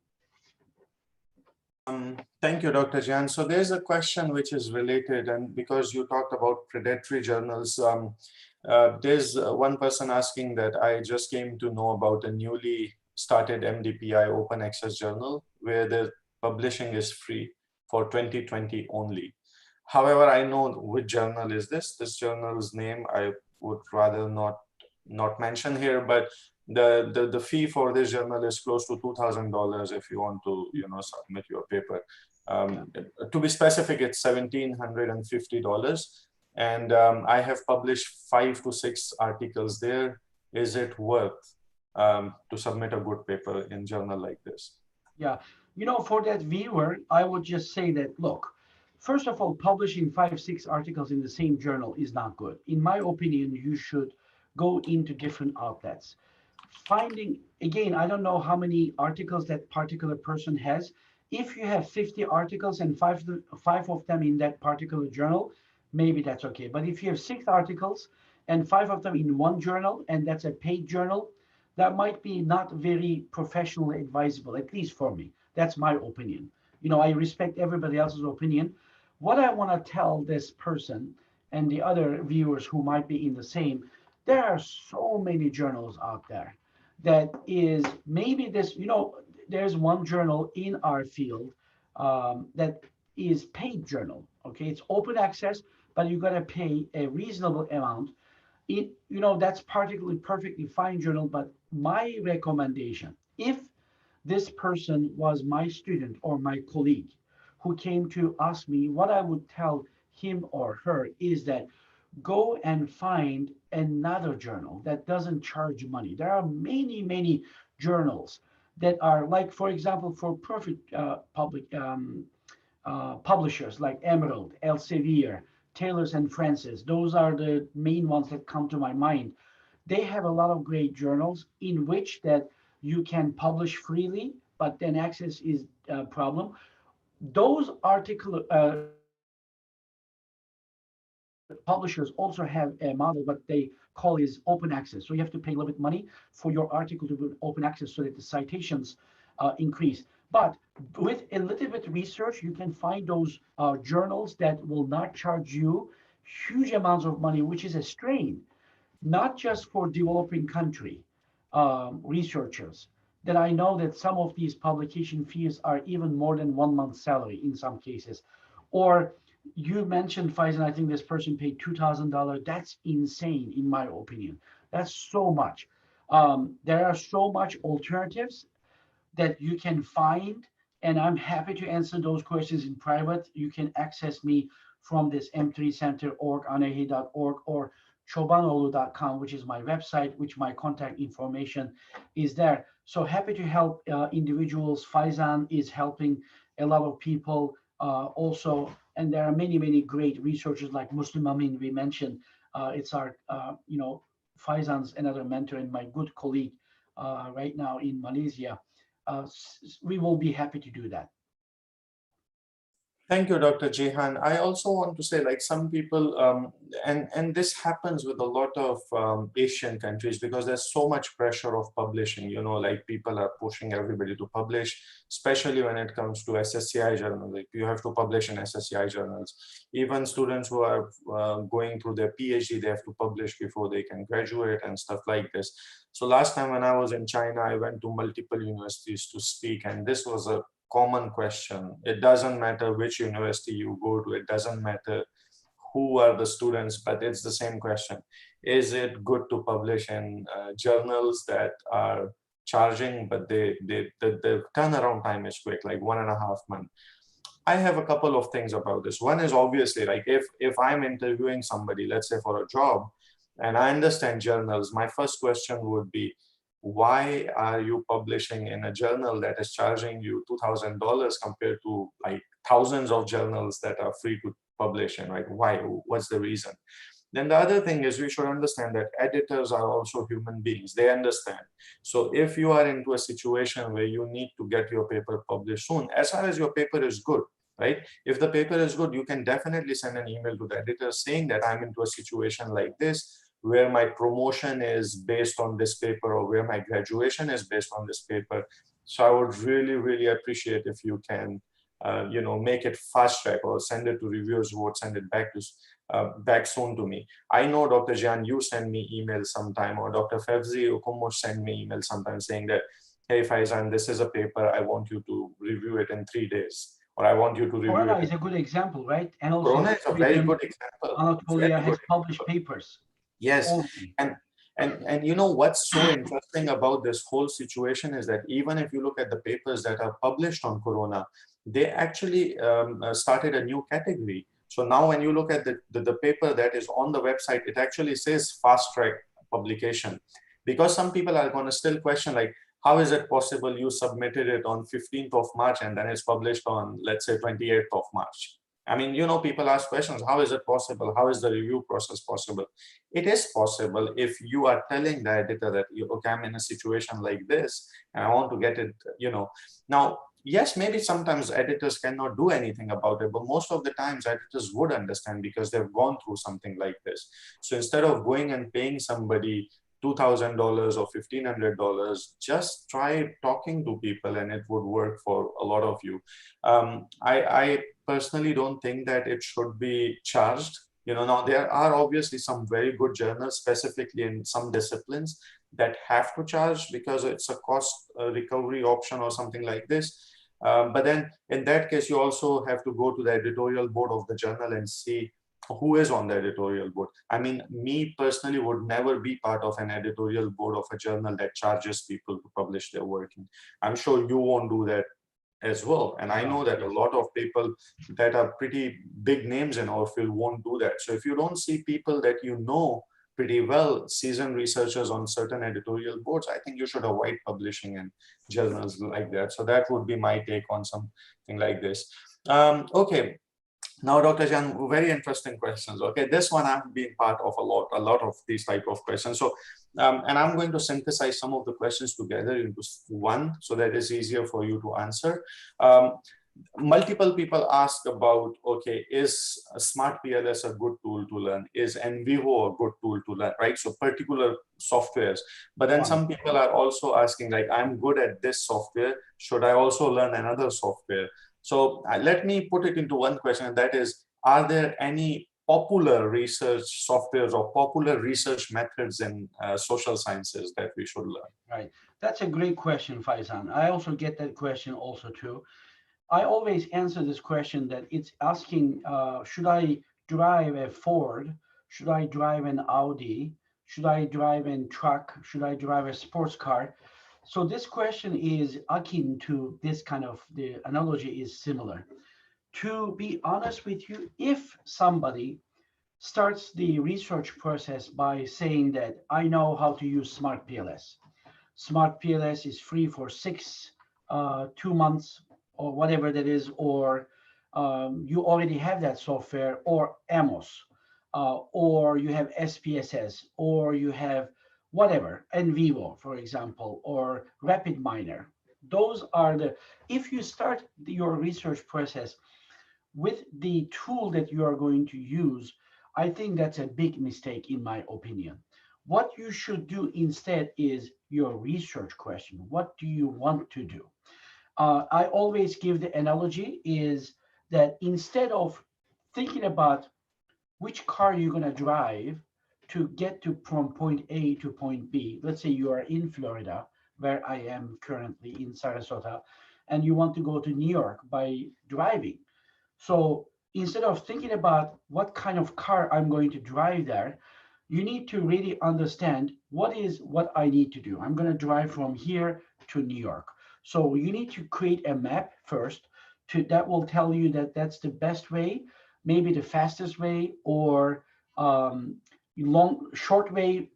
Thank you, Dr. Jan. So there's a question which is related, and because you talked about predatory journals, there's one person asking that I just came to know about a newly started MDPI open access journal where the publishing is free for 2020 only. However, I know which journal is this. This journal's name I would rather not mention here, but the fee for this journal is close to $2,000 if you want to submit your paper. To be specific, it's $1,750, and I have published 5 to 6 articles there. Is it worth to submit a good paper in journal like this? Yeah, for that viewer, I would just say that, look, first of all, publishing 5, 6 articles in the same journal is not good. In my opinion, you should go into different outlets. Finding, again, I don't know how many articles that particular person has. If you have 50 articles and five of them in that particular journal, maybe that's okay. But if you have 6 articles and 5 of them in one journal, and that's a paid journal, that might be not very professionally advisable, at least for me. That's my opinion. I respect everybody else's opinion. What I want to tell this person and the other viewers who might be in the same, there are so many journals out there that is maybe this, there's one journal in our field that is paid journal. Okay, it's open access, but you got to pay a reasonable amount. That's particularly perfectly fine journal, but my recommendation, if this person was my student or my colleague who came to ask me, what I would tell him or her is that go and find another journal that doesn't charge money. There are many, many journals that are like, for example, for profit publishers like Emerald, Elsevier, Taylor's and Francis. Those are the main ones that come to my mind. They have a lot of great journals in which that you can publish freely, but then access is a problem. Those article publishers also have a model, what they call is open access. So you have to pay a little bit money for your article to be open access so that the citations increase. But with a little bit of research, you can find those journals that will not charge you huge amounts of money, which is a strain, not just for developing country researchers, that I know that some of these publication fees are even more than 1 month's salary in some cases. Or you mentioned, Faizan, I think this person paid $2,000. That's insane, in my opinion. That's so much. There are so much alternatives that you can find, and I'm happy to answer those questions in private. You can access me from this m3center.org, anahi.org, or cobanoglu.com, which is my website, which my contact information is there. So happy to help individuals. Faizan is helping a lot of people also, and there are many, many great researchers like Muslim Amin we mentioned. It's our, Faizan's another mentor and my good colleague right now in Malaysia. We will be happy to do that. Thank you, Dr. Jehan. I also want to say, like some people, and this happens with a lot of Asian countries because there's so much pressure of publishing, like people are pushing everybody to publish, especially when it comes to SSCI journals. Like you have to publish in SSCI journals. Even students who are going through their PhD, they have to publish before they can graduate and stuff like this. So last time when I was in China, I went to multiple universities to speak, and this was a common question. It doesn't matter which university you go to, it doesn't matter who are the students, but it's the same question. Is it good to publish in journals that are charging, but the turnaround time is quick, like 1.5 months? I have a couple of things about this. One is obviously like if I'm interviewing somebody, let's say for a job, and I understand journals, my first question would be, why are you publishing in a journal that is charging you $2,000 compared to like thousands of journals that are free to publish in, right? Why? What's the reason? Then the other thing is we should understand that editors are also human beings. They understand. So if you are into a situation where you need to get your paper published soon, as far as your paper is good, right? If the paper is good, you can definitely send an email to the editor saying that I'm into a situation like this, where my promotion is based on this paper, or where my graduation is based on this paper. So I would really, really appreciate if you can, make it fast track, or send it to reviewers vote, send it back soon to me. I know Dr. Jian, you send me emails sometime, or Dr. Fevzi Okumo send me emails sometimes saying that, hey Faizan, this is a paper, I want you to review it in 3 days, or I want you to review Corona it. is a good example, right? And also Corona is a very Sweden, good example. Anatolia Very has good published example. papers Yes, already. and you know what's so interesting about this whole situation is that even if you look at the papers that are published on corona, they actually started a new category. So now when you look at the paper that is on the website, it actually says fast track publication, because some people are going to still question, like, how is it possible you submitted it on 15th of March and then it's published on, let's say, 28th of March? I mean, people ask questions, how is it possible? How is the review process possible? It is possible if you are telling the editor that, okay, I'm in a situation like this and I want to get it, Now, yes, maybe sometimes editors cannot do anything about it, but most of the times editors would understand because they've gone through something like this. So instead of going and paying somebody $2,000 or $1,500, just try talking to people and it would work for a lot of you. I personally don't think that it should be charged. Now there are obviously some very good journals, specifically in some disciplines, that have to charge because it's a cost recovery option or something like this. But then in that case, you also have to go to the editorial board of the journal and see who is on the editorial board. I mean, me personally would never be part of an editorial board of a journal that charges people to publish their work. I'm sure you won't do that as well. And I know No, that a yes. lot of people that are pretty big names in our field won't do that. So if you don't see people that you know pretty well, seasoned researchers on certain editorial boards, I think you should avoid publishing in journals like that. So that would be my take on something like this. Okay. Now, Dr. Jan, very interesting questions. Okay, this one I've been part of a lot of these type of questions. So, and I'm going to synthesize some of the questions together into one so that it's easier for you to answer. Multiple people ask about, okay, is a smart PLS a good tool to learn? Is NVivo a good tool to learn, right? So particular softwares. But then Fine. some people are also asking, like, I'm good at this software. Should I also learn another software? So let me put it into one question, and that is, are there any popular research softwares or popular research methods in social sciences that we should learn? Right. That's a great question, Faizan. I also get that question also too. I always answer this question that it's asking, should I drive a Ford? Should I drive an Audi? Should I drive a truck? Should I drive a sports car? So this question is akin to this kind of, the analogy is similar. To be honest with you, if somebody starts the research process by saying that I know how to use Smart PLS. Smart PLS is free for 2 months or whatever that is, or you already have that software, or Amos, or you have SPSS, or you have whatever, NVivo, for example, or RapidMiner. Those are the, if you start your research process with the tool that you are going to use, I think that's a big mistake, in my opinion. What you should do instead is your research question. What do you want to do? I always give the analogy is that instead of thinking about which car you're going to drive to get to from point A to point B, let's say you are in Florida, where I am currently in Sarasota, and you want to go to New York by driving. So instead of thinking about what kind of car I'm going to drive there, you need to really understand what I need to do. I'm going to drive from here to New York. So you need to create a map first that will tell you that that's the best way, maybe the fastest way, or short way,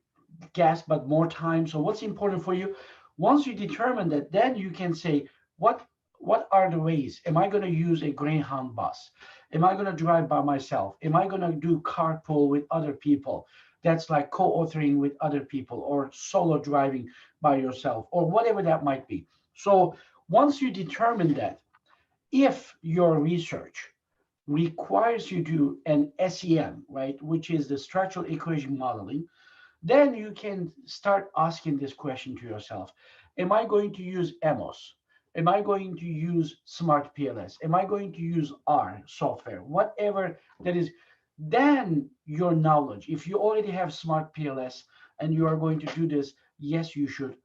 gas, but more time. So what's important for you? Once you determine that, then you can say, what what are the ways? Am I going to use a Greyhound bus? Am I going to drive by myself? Am I going to do carpool with other people? That's like co-authoring with other people, or solo driving by yourself, or whatever that might be. So once you determine that, If your research requires you to do an SEM, right, which is the structural equation modeling, then you can start asking this question to yourself. Am I going to use EMOS? Am I going to use Smart PLS? Am I going to use R software? Whatever that is, then your knowledge, if you already have Smart PLS and you are going to do this, yes, you should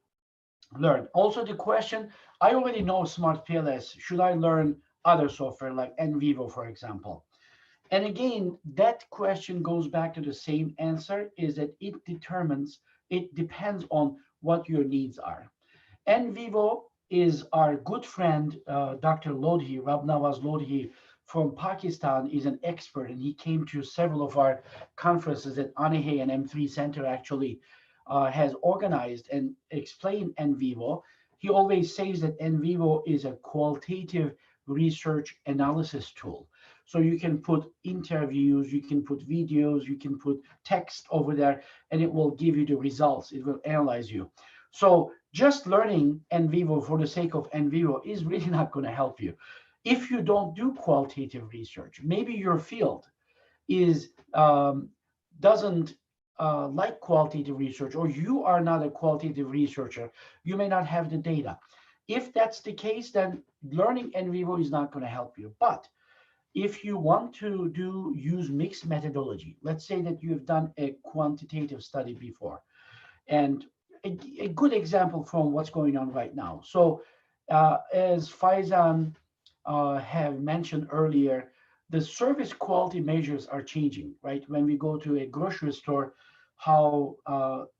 learn. Also, the question, I already know Smart PLS. Should I learn other software like NVivo, for example? And again, that question goes back to the same answer, is that it depends on what your needs are. NVivo is our good friend, Dr. Lodhi, Rabnawaz Lodhi from Pakistan, is an expert, and he came to several of our conferences at Anahe and M3 Center actually has organized and explained NVivo. He always says that NVivo is a qualitative research analysis tool. So you can put interviews, you can put videos, you can put text over there, and it will give you the results. It will analyze you. So just learning NVivo for the sake of NVivo is really not going to help you. If you don't do qualitative research, maybe your field is doesn't like qualitative research, or you are not a qualitative researcher, you may not have the data. If that's the case, then learning NVivo is not going to help you. But if you want to use mixed methodology, let's say that you've done a quantitative study before, and a good example from what's going on right now. So as Faizan have mentioned earlier, the service quality measures are changing, right? When we go to a grocery store, how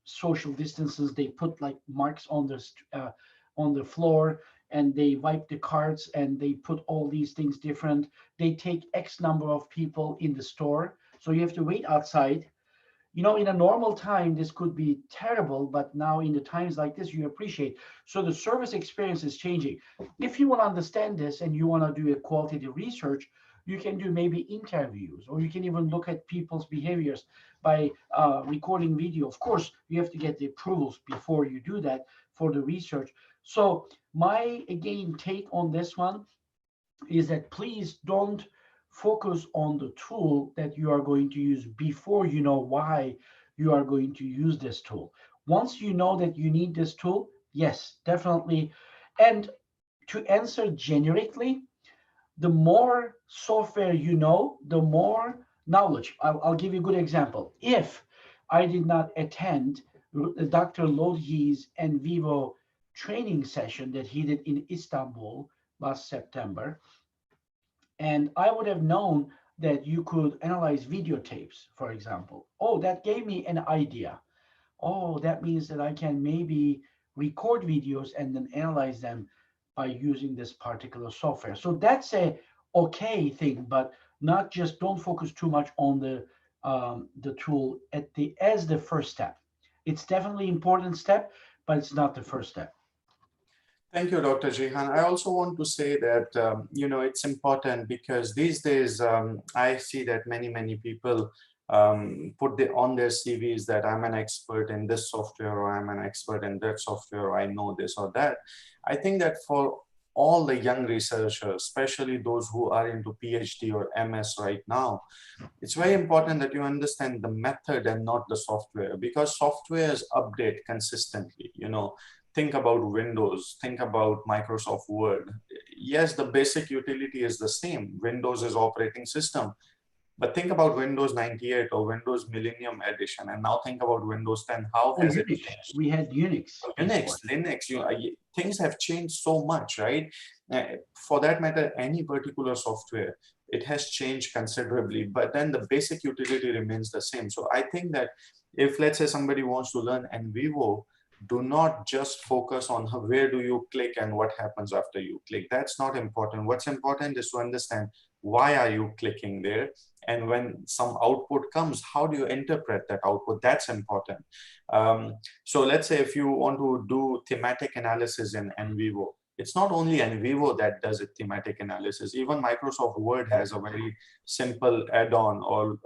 social distances, they put like marks on the floor, and they wipe the carts, and they put all these things different. They take X number of people in the store, so you have to wait outside. You know, in a normal time, this could be terrible, but now in the times like this, you appreciate. So the service experience is changing. If you want to understand this and you want to do a qualitative research, you can do maybe interviews, or you can even look at people's behaviors by recording video. Of course, you have to get the approvals before you do that for the research. So my, again, take on this one is that please don't focus on the tool that you are going to use before you know why you are going to use this tool. Once you know that you need this tool, yes, definitely. And to answer generically, the more software you know, the more knowledge. I'll give you a good example. If I did not attend Dr. Lodhi's NVivo training session that he did in Istanbul last September, and I would have known that you could analyze videotapes, for example. Oh, that gave me an idea. Oh, that means that I can maybe record videos and then analyze them by using this particular software. So that's a okay thing, but not just, don't focus too much on the tool as the first step. It's definitely an important step, but it's not the first step. Thank you, Dr. Jihan. I also want to say that, it's important because these days I see that many people put on their CVs that I'm an expert in this software, or I'm an expert in that software, or I know this or that. I think that for all the young researchers, especially those who are into PhD or MS right now, it's very important that you understand the method and not the software, because softwares update consistently. Think about Windows, think about Microsoft Word. Yes, the basic utility is the same. Windows is operating system. But think about Windows 98 or Windows Millennium Edition, and now think about Windows 10. How Oh, has it Unix. changed? We had Unix. Unix, Linux, things have changed so much, right? For that matter, any particular software, it has changed considerably, but then the basic utility remains the same. So I think that if, let's say, somebody wants to learn NVivo, do not just focus on where do you click and what happens after you click. That's not important. What's important is to understand why are you clicking there, and when some output comes, how do you interpret that output? That's important. So let's say if you want to do thematic analysis in NVivo, it's not only NVivo that does a thematic analysis. Even Microsoft Word has a very simple add-on or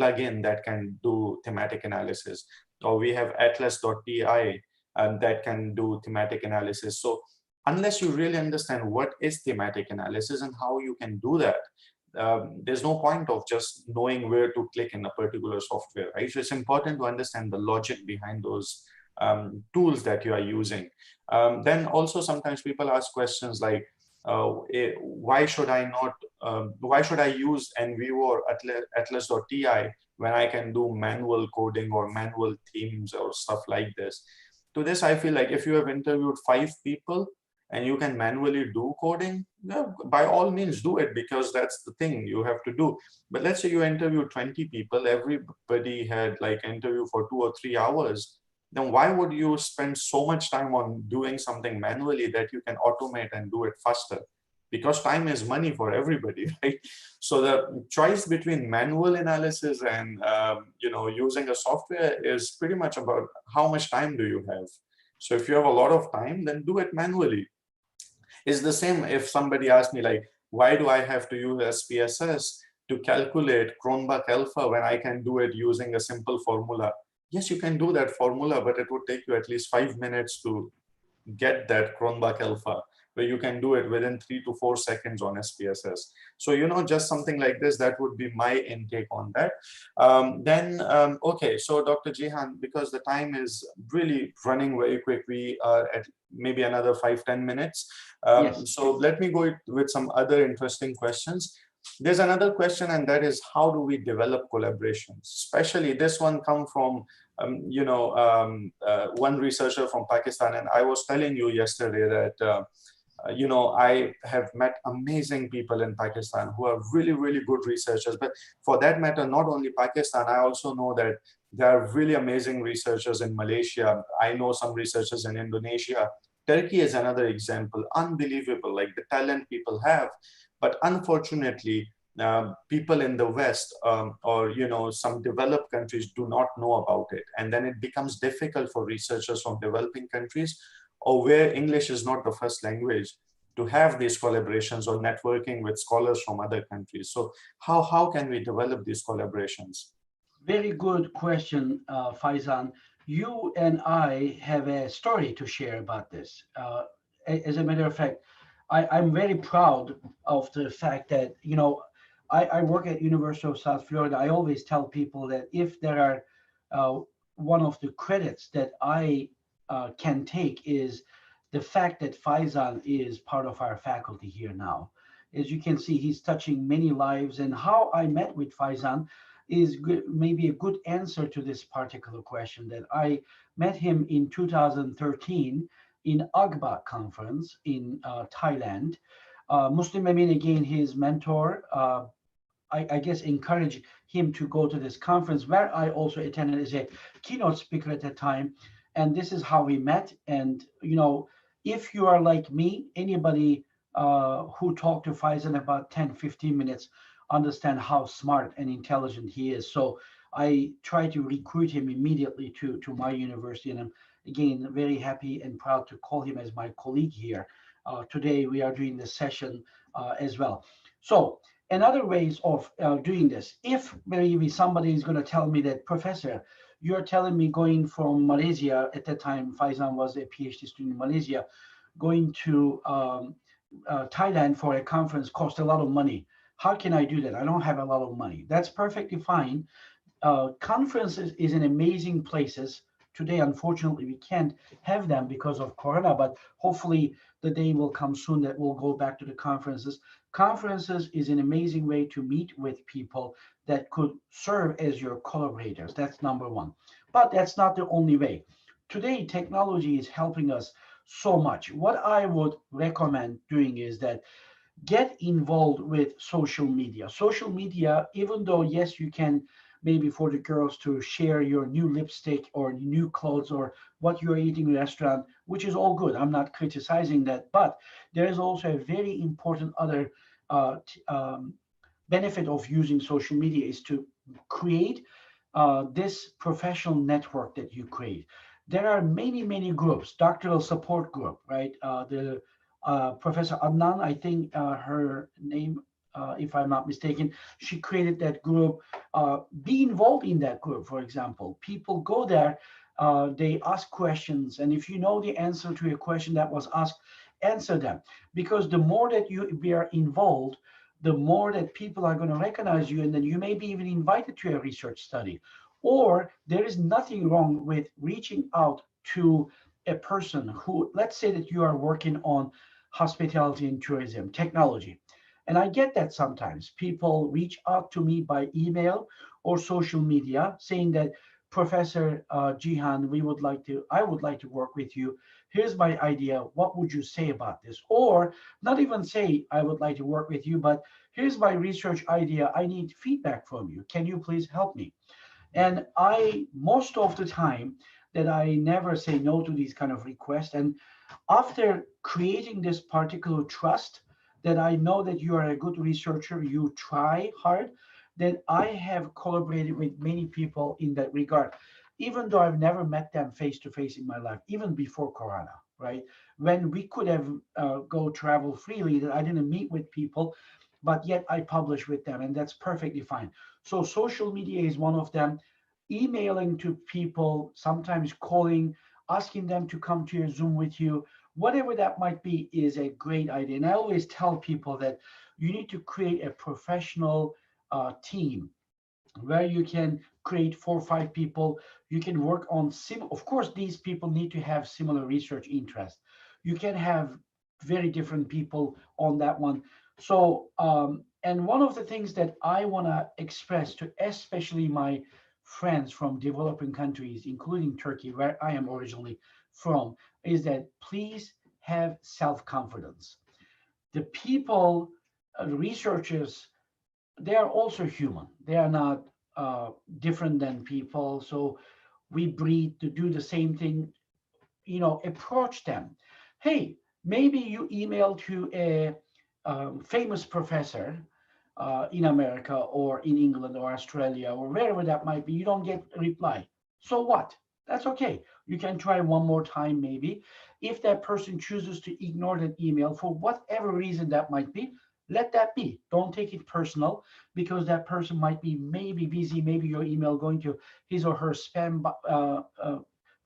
plugin that can do thematic analysis. Or we have atlas.pi that can do thematic analysis. So unless you really understand what is thematic analysis and how you can do that, there's no point of just knowing where to click in a particular software, right? So it's important to understand the logic behind those tools that you are using. Then also sometimes people ask questions like, why should I use NVO or Atlas.ti when I can do manual coding or manual themes or stuff like this? To this, I feel like if you have interviewed 5 people and you can manually do coding, yeah, by all means do it, because that's the thing you have to do. But let's say you interview 20 people, everybody had like interview for 2 or 3 hours, then why would you spend so much time on doing something manually that you can automate and do it faster? Because time is money for everybody, right? So the choice between manual analysis and using a software is pretty much about how much time do you have. So if you have a lot of time, then do it manually. It's the same if somebody asks me like, why do I have to use SPSS to calculate Cronbach alpha when I can do it using a simple formula? Yes, you can do that formula, but it would take you at least 5 minutes to get that Cronbach alpha, where you can do it within 3 to 4 seconds on SPSS. So, just something like this, that would be my intake on that. Okay, so Dr. Jihan, because the time is really running very quick, we are at maybe another 5-10 minutes. Yes. So let me go with some other interesting questions. There's another question, and that is, how do we develop collaborations? Especially this one come from one researcher from Pakistan, and I was telling you yesterday that I have met amazing people in Pakistan who are really, really good researchers. But for that matter, not only Pakistan, I also know that there are really amazing researchers in Malaysia. I know some researchers in Indonesia. Turkey is another example. Unbelievable, like the talent people have. But unfortunately, people in the West or some developed countries do not know about it, and then it becomes difficult for researchers from developing countries or where English is not the first language to have these collaborations or networking with scholars from other countries. So how can we develop these collaborations? Very good question, Faizan. You and I have a story to share about this. As a matter of fact, I'm very proud of the fact that, I work at University of South Florida. I always tell people that if there are one of the credits that I can take is the fact that Faizan is part of our faculty here now. As you can see, he's touching many lives, and how I met with Faizan is maybe a good answer to this particular question. That I met him in 2013 in UGBA conference in Thailand. Muslim Amin, again, his mentor, I guess encouraged him to go to this conference where I also attended as a keynote speaker at that time. And this is how we met. And, if you are like me, anybody who talked to Faizan about 10, 15 minutes, understand how smart and intelligent he is. So I try to recruit him immediately to my university. And I'm, again, very happy and proud to call him as my colleague here. Today, we are doing this session as well. So another ways of doing this, if maybe somebody is going to tell me that, Professor, you're telling me going from Malaysia, at that time, Faizan was a PhD student in Malaysia, going to Thailand for a conference cost a lot of money. How can I do that? I don't have a lot of money. That's perfectly fine. Conferences is an amazing places. Today, unfortunately, we can't have them because of Corona, but hopefully the day will come soon that we'll go back to the conferences. Conferences is an amazing way to meet with people that could serve as your collaborators. That's number one. But that's not the only way. Today, technology is helping us so much. What I would recommend doing is that get involved with social media. Social media, even though, yes, you can maybe for the girls to share your new lipstick or new clothes or what you're eating in a restaurant, which is all good. I'm not criticizing that, but there is also a very important other benefit of using social media is to create this professional network that you create. There are many, many groups, doctoral support group, right? The Professor Adnan, I think her name, if I'm not mistaken, she created that group. Be involved in that group, for example. People go there, they ask questions, and if you know the answer to a question that was asked, answer them, because the more that you be are involved, the more that people are going to recognize you, and then you may be even invited to a research study. Or there is nothing wrong with reaching out to a person who, let's say that you are working on hospitality and tourism technology. And I get that sometimes people reach out to me by email or social media saying that, Professor Jihan, I would like to work with you. Here's my idea. What would you say about this? Or not even say, I would like to work with you, but here's my research idea. I need feedback from you. Can you please help me? And I, most of the time, that I never say no to these kind of requests. And after creating this particular trust, that I know that you are a good researcher, you try hard, then I have collaborated with many people in that regard, even though I've never met them face to face in my life, even before Corona, right? When we could have go travel freely, that I didn't meet with people, but yet I publish with them, and that's perfectly fine. So social media is one of them. Emailing to people, sometimes calling, asking them to come to your Zoom with you, whatever that might be, is a great idea. And I always tell people that you need to create a professional team where you can create 4 or 5 people. You can work on of course, these people need to have similar research interest. You can have very different people on that one. So and one of the things that I want to express to especially my friends from developing countries, including Turkey, where I am originally from, is that please have self-confidence. The people, researchers, they are also human. They are not different than people. So we breed to do the same thing. Approach them. Hey, maybe you email to a famous professor in America or in England or Australia or wherever that might be. You don't get a reply. So what? That's okay. You can try one more time, maybe. If that person chooses to ignore that email for whatever reason that might be, let that be. Don't take it personal, because that person might be maybe busy, maybe your email going to his or her spam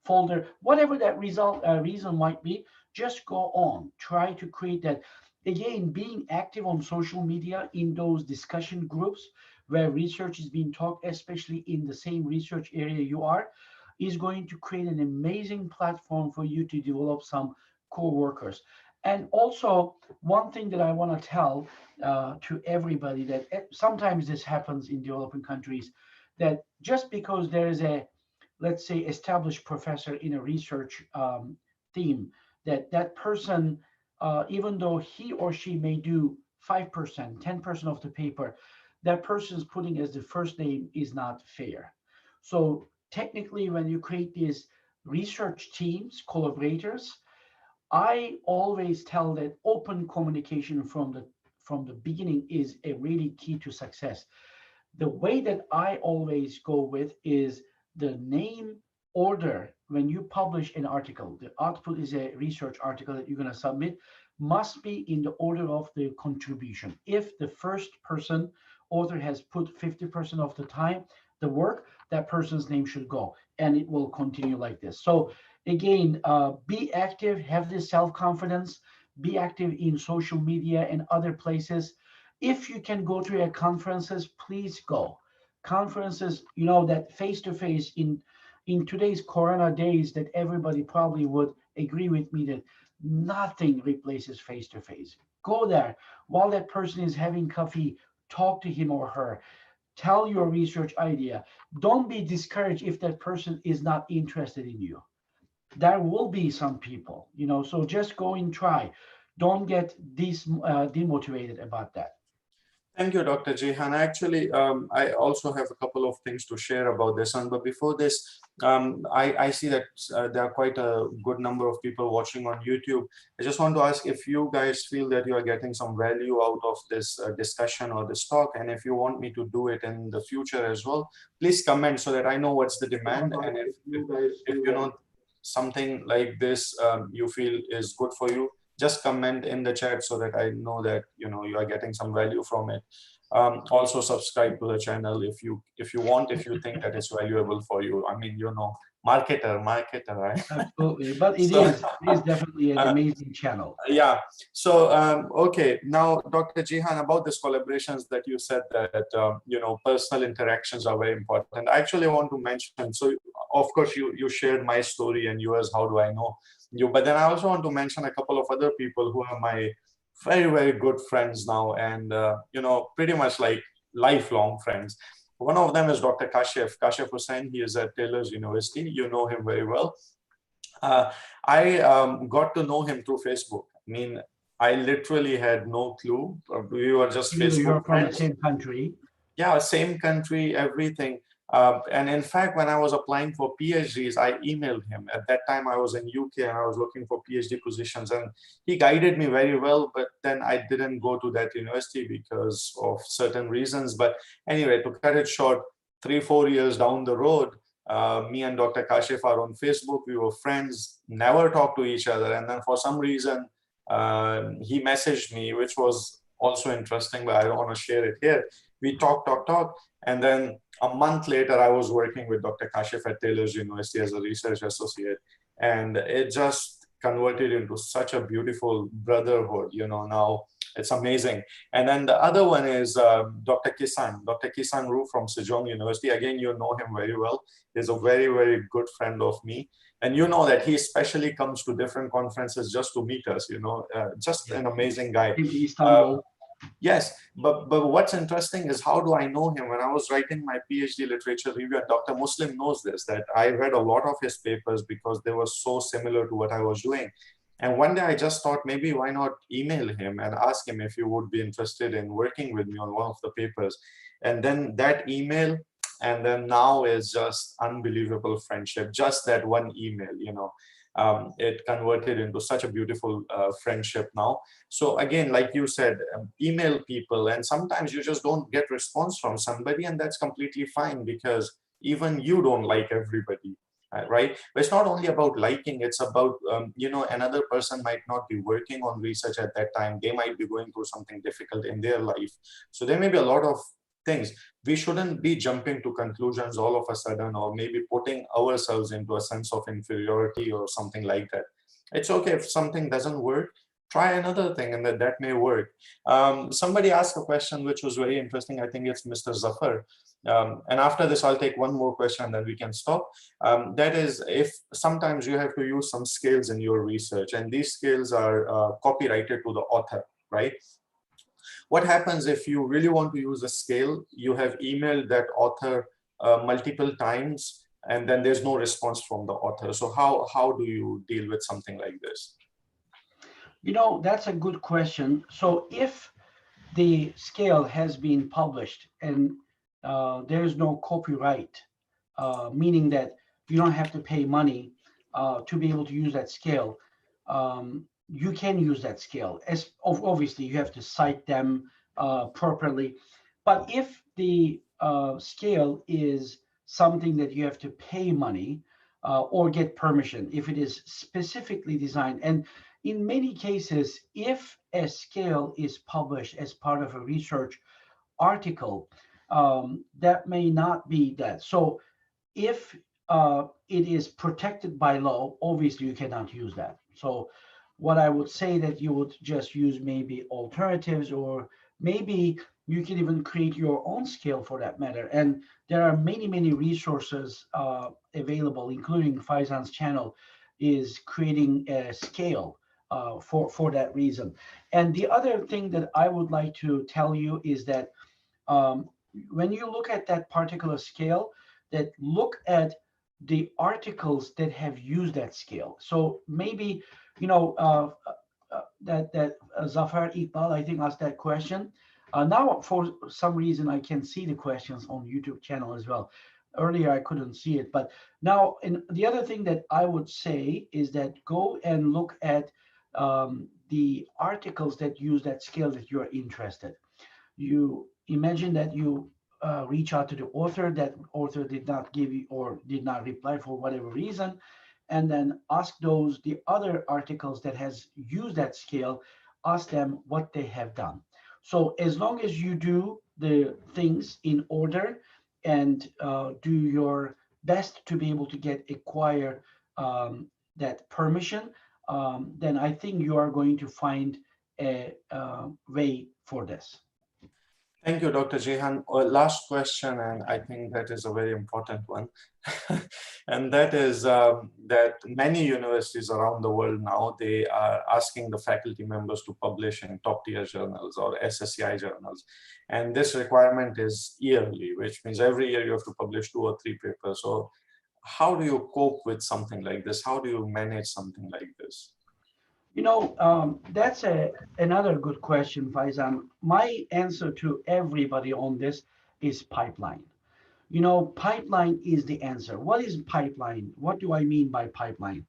folder, whatever that reason might be. Just go on. Try to create that. Again, being active on social media in those discussion groups where research is being taught, especially in the same research area you are, is going to create an amazing platform for you to develop some co-workers. And also, one thing that I want to tell to everybody, that sometimes this happens in developing countries, that just because there is a, let's say, established professor in a research theme, that person, even though he or she may do 5%, 10% of the paper, that person's putting as the first name is not fair. So technically, when you create these research teams, collaborators, I always tell that open communication from the beginning is a really key to success. The way that I always go with is the name order. When you publish an article, the output is a research article that you're going to submit, must be in the order of the contribution. If the first person author has put 50% of the time, the work, that person's name should go, and it will continue like this. So again, be active, have this self-confidence, be active in social media and other places. If you can go to conferences, please go. Conferences, that face to face in today's Corona days, that everybody probably would agree with me that nothing replaces face to face. Go there while that person is having coffee, talk to him or her, tell your research idea. Don't be discouraged if that person is not interested in you. There will be some people, so just go and try. Don't get demotivated about that. Thank you, Dr. Jihan. Actually, I also have a couple of things to share about this one. But before this, I see that there are quite a good number of people watching on YouTube. I just want to ask if you guys feel that you are getting some value out of this discussion or this talk. And if you want me to do it in the future as well, please comment so that I know what's the demand. And if you know something like this you feel is good for you, just comment in the chat so that I know that you are getting some value from it. Also subscribe to the channel if you want, if you think that it's valuable for you. I mean, marketer, right? Absolutely. But it So, is definitely an uh, amazing channel. yeah. So, okay. Now, Dr. Jihan, about these collaborations that you said that, personal interactions are very important. I actually want to mention, so of course you shared my story and yours, how do I know you? But then I also want to mention a couple of other people who are my very, very good friends now and, pretty much like lifelong friends. One of them is Dr. Kashif Hussain. He is at Taylor's University. You know him very well. Uh, I got to know him through Facebook. I mean, I literally had no clue. We were just Even though you're Facebook from the friends. same country. Yeah, same country, everything. And in fact, when I was applying for PhDs, I emailed him. At that time, I was in UK and I was looking for PhD positions, and he guided me very well. But then I didn't go to that university because of certain reasons. But anyway, to cut it short, 3, 4 years down the road, me and Dr. Kashif are on Facebook. We were friends, never talked to each other, and then for some reason, he messaged me, which was also interesting, but I don't want to share it here. We talk, and then a month later, I was working with Dr. Kashif at Taylor's University as a research associate, and it just converted into such a beautiful brotherhood. Now it's amazing. And then the other one is Dr. Kisan Ru from Sejong University. Again, you know him very well. He's a very, very good friend of me. And you know that he especially comes to different conferences just to meet us, just Yeah. an amazing guy. Came to Uh, Istanbul. Yes, but what's interesting is how do I know him? When I was writing my PhD literature review, and Dr. Muslim knows this, that I read a lot of his papers because they were so similar to what I was doing. And one day I just thought maybe why not email him and ask him if he would be interested in working with me on one of the papers. And then that email, and then now is just unbelievable friendship. Just that one email. It converted into such a beautiful friendship now. So again, like you said, email people, and sometimes you just don't get response from somebody, and that's completely fine because even you don't like everybody, right? But it's not only about liking; it's about another person might not be working on research at that time. They might be going through something difficult in their life, so there may be a lot of things. We shouldn't be jumping to conclusions all of a sudden, or maybe putting ourselves into a sense of inferiority or something like that. It's okay if something doesn't work, try another thing, and that may work. Somebody asked a question which was very interesting. I think it's Mr. Zafar. And after this, I'll take one more question and then we can stop. That is, if sometimes you have to use some scales in your research, and these scales are copyrighted to the author, right? What happens if you really want to use a scale, you have emailed that author multiple times, and then there's no response from the author. So how do you deal with something like this? That's a good question. So if the scale has been published and there's no copyright, meaning that you don't have to pay money to be able to use that scale, you can use that scale. As obviously, you have to cite them properly. But if the scale is something that you have to pay money or get permission, if it is specifically designed, and in many cases, if a scale is published as part of a research article, that may not be that. So if it is protected by law, obviously you cannot use that. So what I would say that you would just use maybe alternatives, or maybe you can even create your own scale for that matter. And there are many, many resources available, including Faizan's channel is creating a scale for that reason. And the other thing that I would like to tell you is that um, when you look at that particular scale, that look at the articles that have used that scale. So maybe, that Zafar Iqbal, I think, asked that question. Now, for some reason, I can see the questions on YouTube channel as well. Earlier, I couldn't see it, but now, and the other thing that I would say is that go and look at the articles that use that scale that you're interested. You imagine that you reach out to the author, that author did not give you or did not reply for whatever reason, and then ask those the other articles that has used that scale, ask them what they have done. So as long as you do the things in order and do your best to be able to acquire that permission, then I think you are going to find a way for this. Thank you, Dr. Jehan. Last question, and I think that is a very important one. And that is that many universities around the world now, they are asking the faculty members to publish in top-tier journals or SSCI journals. And this requirement is yearly, which means every year you have to publish 2 or 3 papers. So how do you cope with something like this? How do you manage something like this? That's another good question, Faizan. My answer to everybody on this is pipeline. Pipeline is the answer. What is pipeline? What do I mean by pipeline?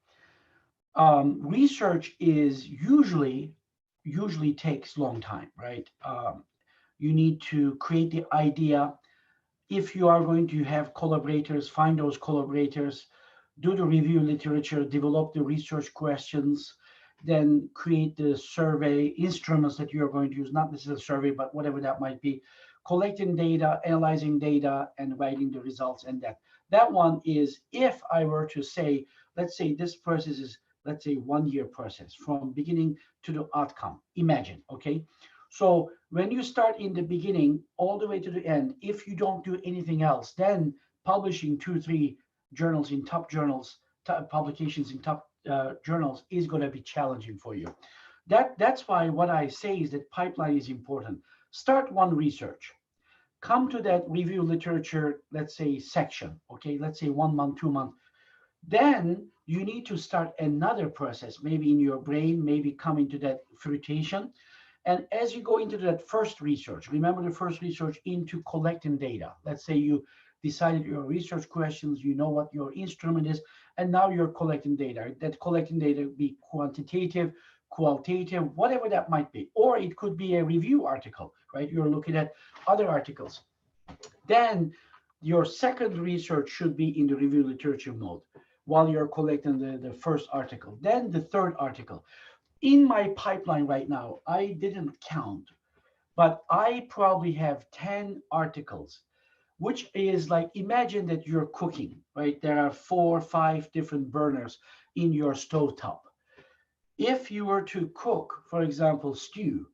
Research is usually takes long time, right? You need to create the idea. If you are going to have collaborators, find those collaborators, do the review literature, develop the research questions, then create the survey instruments that you're going to use, not necessarily survey, but whatever that might be, collecting data, analyzing data, and writing the results. And that one is, if I were to say, let's say this process is, let's say 1 year process from beginning to the outcome. Imagine, okay? So when you start in the beginning all the way to the end, if you don't do anything else, then publishing 2, 3 journals in top journals, top publications in top journals is going to be challenging for you. That's why what I say is that pipeline is important. Start one research, come to that review literature, let's say section, okay, let's say 1 month, 2 months. Then you need to start another process, maybe in your brain, maybe come into that fruition. And as you go into that first research, remember the first research into collecting data. Let's say you decided your research questions, you know what your instrument is, and now you're collecting data. That collecting data be quantitative, qualitative, whatever that might be. Or it could be a review article, right? You're looking at other articles. Then your second research should be in the review literature mode while you're collecting the first article. Then the third article. In my pipeline right now, I didn't count, but I probably have 10 articles, which is like, imagine that you're cooking, right? There are 4 or 5 different burners in your stovetop. If you were to cook, for example, stew,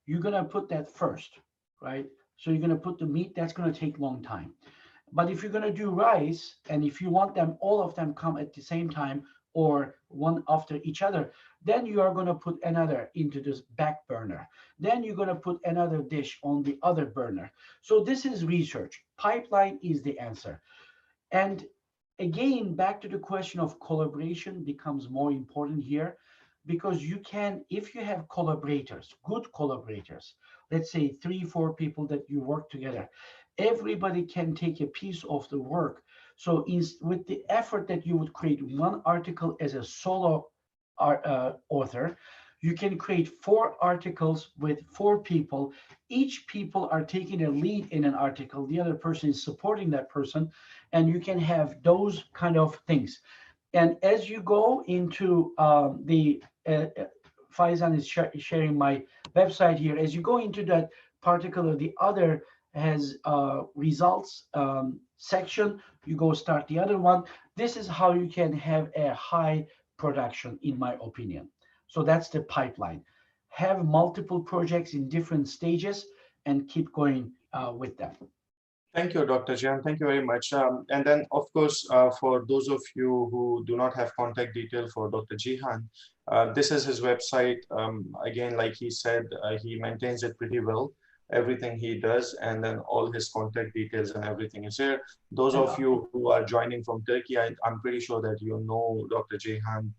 you're going to put that first, right? So you're going to put the meat, that's going to take a long time. But if you're going to do rice, and if you want them, all of them come at the same time or one after each other, then you are going to put another into this back burner. Then you're going to put another dish on the other burner. So this is research. Pipeline is the answer. And again, back to the question of collaboration becomes more important here, because you can, if you have collaborators, good collaborators, let's say 3, 4 people that you work together, everybody can take a piece of the work. So with the effort that you would create one article as a solo author, you can create 4 articles with 4 people. Each people are taking a lead in an article. The other person is supporting that person. And you can have those kind of things. And as you go into Faizan is sharing my website here. As you go into that particular, the other has results section, you go start the other one. This is how you can have a high production, in my opinion. So that's the pipeline. Have multiple projects in different stages and keep going with them. Thank you, Dr. Jian. Thank you very much. And then, of course, for those of you who do not have contact detail for Dr. Jihan, this is his website. Again, like he said, he maintains it pretty well, everything he does, and then all his contact details and everything is here. Those of you who are joining from Turkey, I'm pretty sure that you know Dr. Jihan.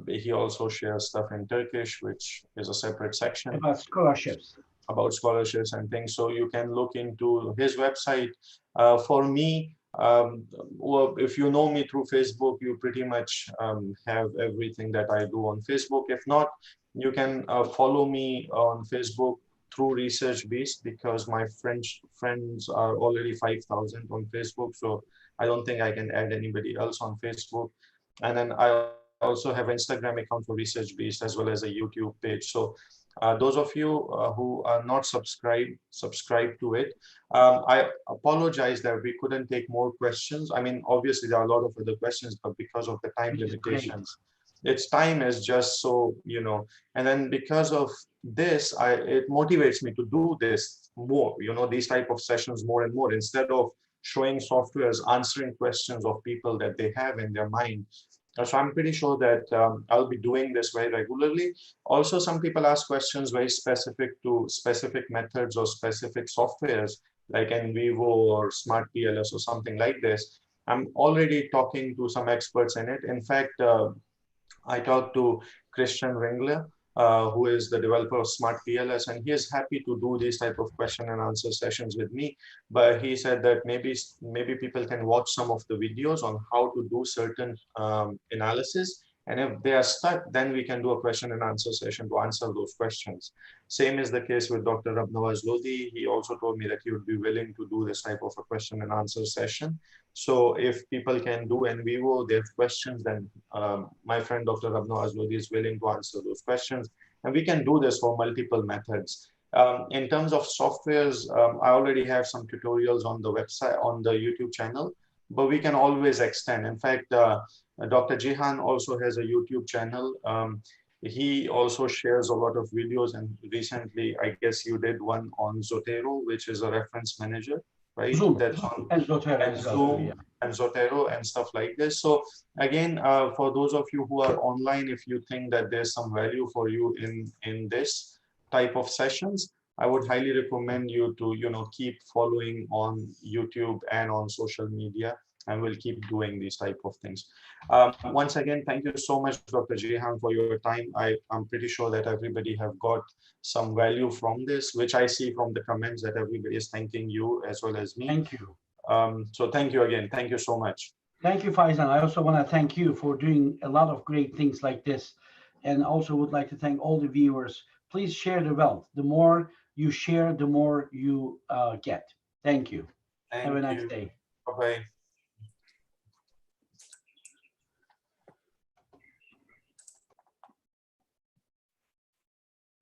He also shares stuff in Turkish, which is a separate section. About scholarships. About scholarships and things. So you can look into his website. For me, well, if you know me through Facebook, you pretty much have everything that I do on Facebook. If not, you can follow me on Facebook through ResearchBeast, because my friends are already 5,000 on Facebook. So I don't think I can add anybody else on Facebook. And then I also have Instagram account for ResearchBeast as well as a YouTube page. So Those of you who are not subscribed to it, I apologize that we couldn't take more questions. I mean, obviously there are a lot of other questions, but because of the time Which is great. limitations, its time is just so, and then because of this, it motivates me to do this more, these type of sessions more and more, instead of showing softwares answering questions of people that they have in their mind. So I'm pretty sure that I'll be doing this very regularly. Also, some people ask questions very specific to specific methods or specific softwares like NVivo or Smart PLS or something like this. I'm already talking to some experts in it. In fact, I talked to Christian Ringler, who is the developer of Smart PLS, and he is happy to do these type of question and answer sessions with me. But he said that maybe people can watch some of the videos on how to do certain analysis. And if they are stuck, then we can do a question and answer session to answer those questions. Same is the case with Dr. Abnawaz Lodi. He also told me that he would be willing to do this type of a question and answer session. So if people can do NVivo, they have questions, then my friend Dr. Abnawaz Lodi is willing to answer those questions. And we can do this for multiple methods. In terms of softwares, I already have some tutorials on the website, on the YouTube channel, but we can always extend. In fact, Dr. Jihan also has a YouTube channel. He also shares a lot of videos, and recently, I guess you did one on Zotero, which is a reference manager, right? Zoom That's on, and Zotero and as well too. Yeah. Zoom and Zotero and stuff like this. So again, for those of you who are online, if you think that there's some value for you in this type of sessions, I would highly recommend you to keep following on YouTube and on social media, and we'll keep doing these type of things. Once again, thank you so much, Dr. Jihan, for your time. I'm pretty sure that everybody have got some value from this, which I see from the comments that everybody is thanking you as well as me. Thank you. So thank you again. Thank you so much. Thank you, Faizan. I also want to thank you for doing a lot of great things like this. And also would like to thank all the viewers. Please share the wealth. The more you share, the more you get. Thank you. Have a Thank nice you. day. Bye-bye.